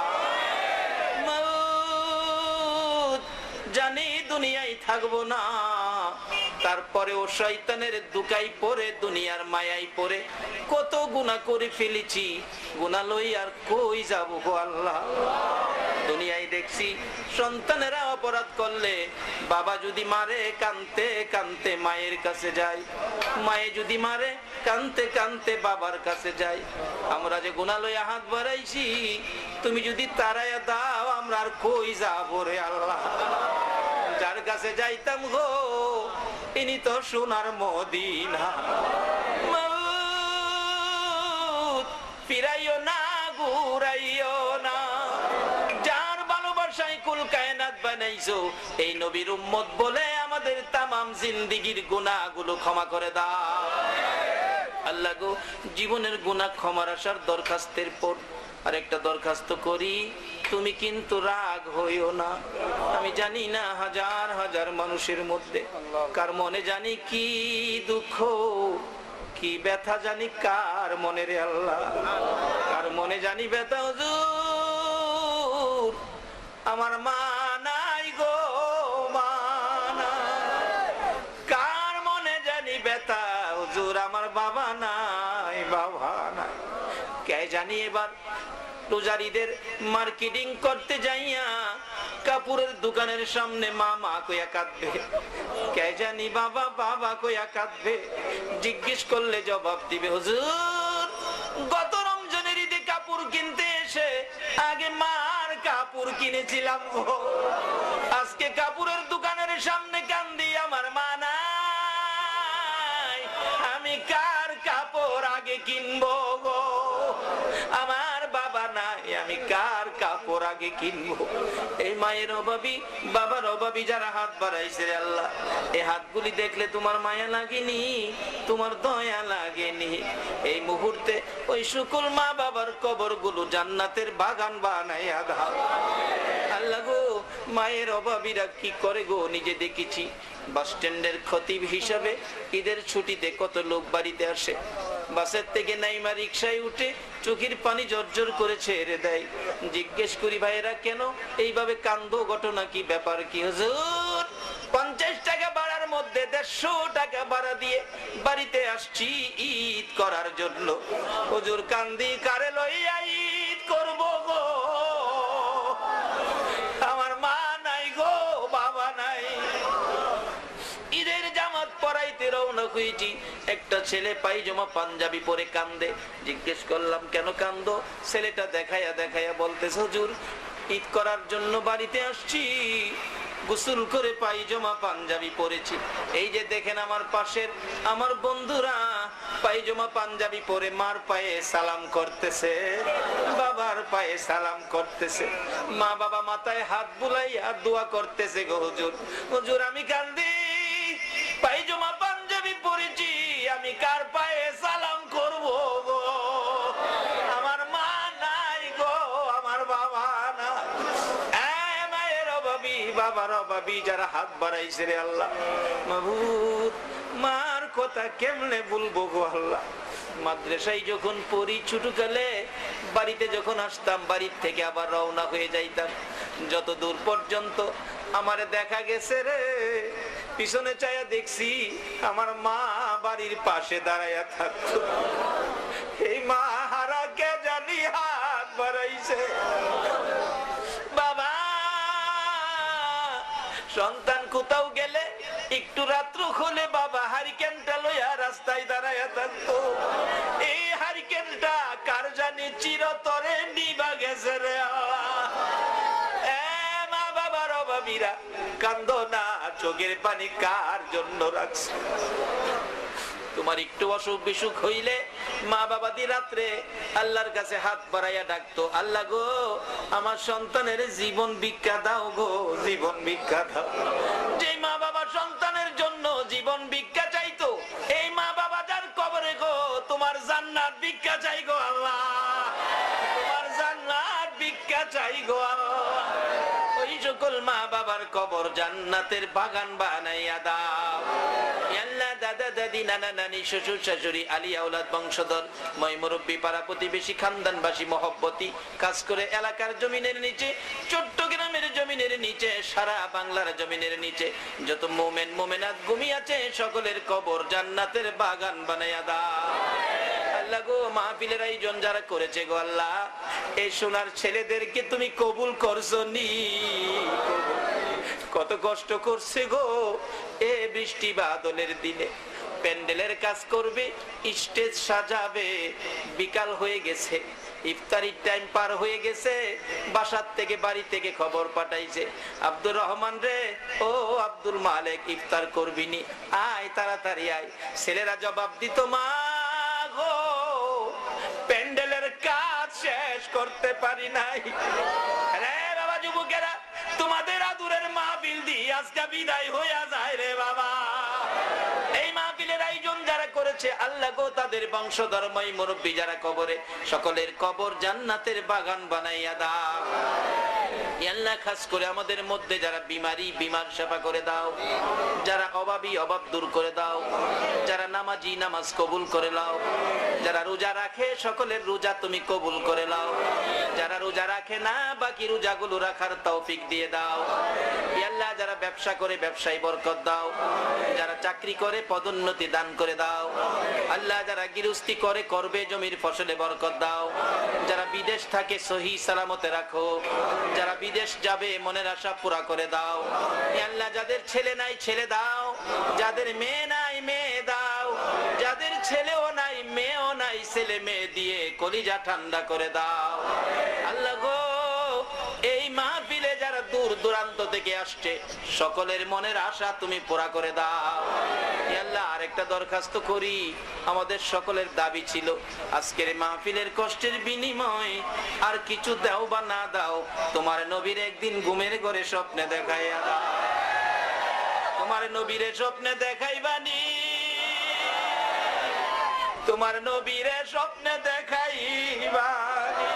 মাওত জানি দুনিয়ায় থাকবো না, তারপরে ও শয়তানের দুকাই পড়ে দুনিয়ার মায়াই পড়ে কত গুনাহ করে ফেলেছি। গুনাহ লই আর কই যাব গো আল্লাহ। দুনিয়ায় দেখছি সন্তানেরা অপরাধ করলে বাবা যদি মারে কানতে কানতে মায়ের কাছে যায়, মায়ে যদি মারে কানতে কানতে বাবার কাছে যায়। আমরা যে গুনাহ লইয়া হাত বাড়াইছি, তুমি যদি তারায়া দাও আমরা আর কই যাব রে আল্লাহ। যার কাছে যাইতাম গো ইনি তো সোনার মদিনা। মাউত ফিরাইও না ঘুরাইও না, যার ভালোবাসায় কুল কায়নাত বানাইছো এই নবীর উম্মত বলে আমাদের তামাম জিন্দেগীর গুনাহগুলো ক্ষমা করে দাও আল্লাহ গো। জীবনের গুনাহ ক্ষমার আসার দরখাস্তের পর আরেকটা দরখাস্ত করি, তুমি কিন্তু রাগ হইও না। আমি জানি না হাজার হাজার মানুষের মধ্যে কার মনে জানি কি দুঃখ কি ব্যথা, জানি কার মনে রে আল্লাহ, কার মনে জানি ব্যথা। হুজুর আমার মা নাই গো, মা নাই। কার মনে জানি ব্যথা হুজুর আমার বাবা নাই, বাবা নাই। কে জানি এবার রোজারিদের মার্কেটিং করতে যাইয়া কাপড়ের দোকানের সামনে মা মা কইয়া কাঁদবে, কে জানি বাবা বাবা কইয়া কাঁদবে। জিজ্ঞেস করলে জবাব দিবে হুজুর গত রমজানের ঈদে কাপড় কিনতে এসে আগে মার কাপড় কিনেছিলাম, আজকে কাপড়ের দোকানের সামনে কান্দি আমার মা নাই, আমি কার কাপড় আগে কিনবো গো। আমার বাবা নাই, আমি কার কাপড় আগে কিনবো। এই মায়ের অভাবী বাবার অভাবী যারা হাত বাড়াইছে আল্লাহ, এই হাতগুলি দেখলে তোমার মায়া লাগেনি, তোমার দয়া লাগেনি। এই মুহূর্তে ওই সকল মা বাবার কবরগুলো জান্নাতের বাগান বানাইয়া দাও আল্লাহ গো। মায়ের অভাবীরা কি করে গো নিজে দেখেছি। বাস স্ট্যান্ডের খতিব হিসাবে ঈদের ছুটিতে কত লোক বাড়িতে আসে, বাসের থেকে নাইমা রিক্সায় উঠে চোখের পানি জর্জর করে ছেড়ে দেয়। জিজ্ঞেস করি ভাইয়েরা কেন এইভাবে কান্দো, ঘটনা কি, ব্যাপার কি? হুজুর 50 টাকা ভাড়ার মধ্যে 150 টাকা ভাড়া দিয়ে বাড়িতে আসছি ঈদ করার জন্য। হুজুর কান্দি কারে লইয়া ঈদ করবো গো, আমার মা নাই গো, বাবা নাই। ঈদের জামাত পরাইতে রওনা হয়েছি, একটা ছেলে পায়জামা পাঞ্জাবি পরে কান্দে। জিজ্ঞেস করলাম কেন কান্দো? ছেলেটা দেখাইয়া দেখাইয়া বলতেছে হুজুর ঈদ করার জন্য বাড়িতে আসছি, গোসল করে পায়জামা পাঞ্জাবি পরেছি। এই যে দেখেন আমার পাশের আমার বন্ধুরা পায়জামা পাঞ্জাবি পরে মার পায়ে সালাম করতেছে, বাবার পায়ে সালাম করতেছে, মা বাবা মাথায় হাত বুলাইয়া দোয়া করতেছে গো হুজুর। হুজুর আমি কান্দি, পায়জামা পাঞ্জাবি পরেছি, আমি কার পায়ে সালাম করব গো? আমার মা নাই গো, আমার বাবা নাই। মায়ের অভাবী বাবার অভাবী যারা হাত বাড়াইছে রে আল্লাহ, মাবুদ মার কথা কেমনে বলবো গো আল্লাহ। মাদ্রাসায় যখন পড়ি ছোটকালে, বাড়িতে যখন আসতাম বাড়ির থেকে আবার রওনা হয়ে যাইতাম, যত দূর পর্যন্ত আমারে দেখা গেছে রে, পিছনে চাইয়া দেখছি আমার মা বাড়ির পাশে দাঁড়াইয়া থাকতো, এই মা হারা কে জানি হাত বাড়াইছে। বাবা সন্তান কোথাও গেলে একটু রাত্র হলে বাবা হারিকেনটা লইয়া রাস্তায় দাঁড়াইয়া থাকতো। এই হারিকেনটা কার জানি চিরতরে নিভা গেছে রে। মা বাবার অভাবীরা কান্দো না, চোখের পানি কার জন্য রাখছে? তোমার একটু অসুখ বিসুখ হইলে মা বাবা দি রাত্রে আল্লাহর কাছে হাত বাড়াইয়া ডাকতো, আল্লাহ গো আমার সন্তানের জীবন ভিক্ষা দাও গো, জীবন ভিক্ষা দাও। যে মা বাবা সন্তানের জন্য জীবন ভিক্ষা চাইতো, এই মা বাবা যার কবরে গো তোমার জান্নাত ভিক্ষা চাই গো আল্লাহ, তোমার জান্নাত ভিক্ষা চাই গো আল্লাহ। ওই সকল মা বাবার কবর জান্নাতের বাগান বানাইয়া দাও। দাদা দাদি নানা নানি শ্বশুর শাশুড়ি আলী আওলাদ বংশধর মই মুরব্বী পাড়া প্রতিবেশী খানদানবাসী মহব্বতী কাজ করে এলাকার জমিনের নিচে, চট্টগ্রামের জমিনের নিচে, সারা বাংলার জমিনের নিচে যত মোমেন মোমেনাত ঘুমিয়ে আছে সকলের কবর জান্নাতের বাগান বানাইয়া দাও। আল্লাহ গো মাহফিলের আয়োজন যারা করেছে গো আল্লাহ, এই সোনার ছেলেদেরকে তুমি কবুল করছো নি। কত কষ্ট করছে গো এ বৃষ্টি বাদলের দিনে, প্যান্ডেলের কাজ করবে, স্টেজ সাজাবে, বিকাল হয়ে গেছে, ইফতারির টাইম পার হয়ে গেছে, বাসার থেকে বাড়ি থেকে খবর পাঠাইছে, আব্দুর রহমান রে, ও আব্দুল মালিক ইফতার করবিনি, আয় তাড়াতাড়ি আয়। ছেলেরা জবাব দিত, মা গো প্যান্ডেলের কাজ শেষ করতে পারি নাই। রে বাবা যুবকেরা, তোমাদের আদুরের মাহফিল দিয়ে আজকে বিদায় হইয়া যায় রে বাবা। এই মাহফিলের আয়োজন যারা করেছে আল্লাহ গো তাদের বংশধর্মই মুরব্বী যারা কবরে, সকলের কবর জান্নাতের বাগান বানাইয়া দাও। আল্লাহ খাস করে আমাদের মধ্যে যারা বিমারি বিমার সেবা করে দাও, যারা অভাবী অভাব দূর করে দাও, যারা নামাজি নামাজ কবুল করে নাও, যারা রোজা রাখে সকলের রোজা তুমি কবুল করে নাও, যারা রোজা রাখে না বাকি রোজাগুলো রাখার তৌফিক দিয়ে দাও। আল্লাহ যারা ব্যবসা করে ব্যবসায় বরকত দাও, যারা চাকরি করে পদোন্নতি দান করে দাও। আল্লাহ যারা গৃহস্থী করে করবে জমির ফসলে বরকত দাও। যারা বিদেশ থাকে সহি সালামতে রাখো, যারা বিদেশ যাবে মনের আশা পুরা করে দাও। আল্লাহ যাদের ছেলে নাই ছেলে দাও, যাদের মেয়ে নাই মেয়ে দাও, যাদের ছেলেও নাই মেয়েও নাই ছেলে মেয়ে দিয়ে কলিজা ঠান্ডা করে দাও। আল্লাহ গো এই মাহফিলে যারা দূর দূরান্ত থেকে আসছে সকলের মনের আশা তুমি পুরা করে দাও। আল্লাহ আরেকটা দরখাস্ত করি, আমাদের সকলের দাবি ছিল আজকের মাহফিলের কষ্টের বিনিময় আর কিছু দাও বা না দাও, তোমার নবীর একদিন ঘুমের ঘরে স্বপ্নে দেখাইয়া দাও। তোমার নবীরে স্বপ্নে দেখাইবানি, তোমার নবীরে স্বপ্নে দেখাইবানি,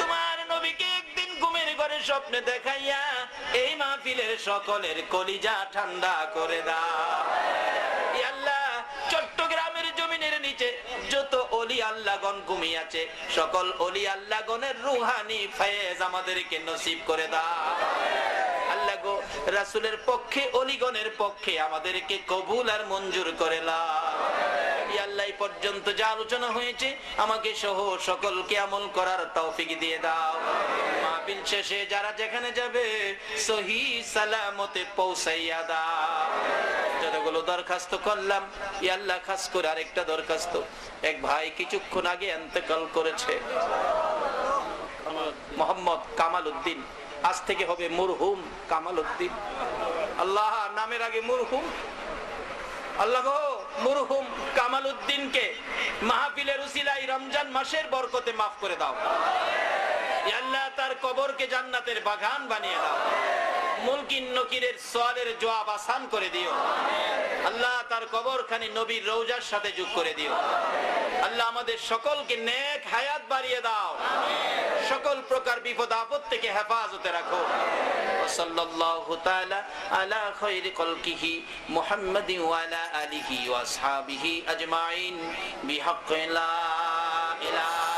তোমার নবীকে একদিন ঘুমের ঘরে স্বপ্নে দেখাইয়া এই মাহফিলের সকলের কলিজা ঠান্ডা করে দাও। আল্লাহ চট্টগ্রামের জমিনের নিচে যত ওলি আল্লাহগণ ঘুমিয়ে আছে সকল ওলি আল্লাহগণের রুহানি ফয়েজ আমাদেরকে নসিব করে দাও। আল্লাহ গো রাসূলের পক্ষে ওলিগণের পক্ষে আমাদেরকে কবুল আর মঞ্জুর করে নাও। আল্লাহ এই পর্যন্ত যা আলোচনা হয়েছে আমাকে সহ সকলকে আমল করার তৌফিক দিয়ে দাও। মাহফিল শেষে যারা যেখানে যাবে সহি সালামতে পৌঁছাইয়া দাও। যতগুলো দরখাস্ত করলাম আল্লাহ খাস করে আরেকটা দরখাস্ত, এক ভাই কিছুক্ষণ আগে ইন্তেকাল করেছে, মোহাম্মদ কামাল উদ্দিন, আজ থেকে হবে মরহুম কামাল উদ্দিন। আল্লাহ নামের আগে মরহুম, আল্লাহ গো মরহুম কামাল উদ্দিনকে মাহফিলের উসিলায় রমজান মাসের বরকতে মাফ করে দাও। আল্লাহ তার কবরকে জান্নাতের বাগান বানিয়ে দাও। মুলকিন নকিরের সওয়ালের জবাব আসান করে দিও। আল্লাহ তার কবরখানি নবীর রওজার সাথে যোগ করে দিও। আল্লাহ আমাদের সকলকে নেক হায়াত বাড়িয়ে দাও, সকল প্রকার বিপদ আপদ থেকে হেফাজতে রাখো। সাল্লাল্লাহু তাআলা আলা খায়রি খালকিহি মুহাম্মাদিন ওয়া আলা আলিহি ওয়া আসহাবিহি আজমাইন বিহাক্কি লা ইলাহা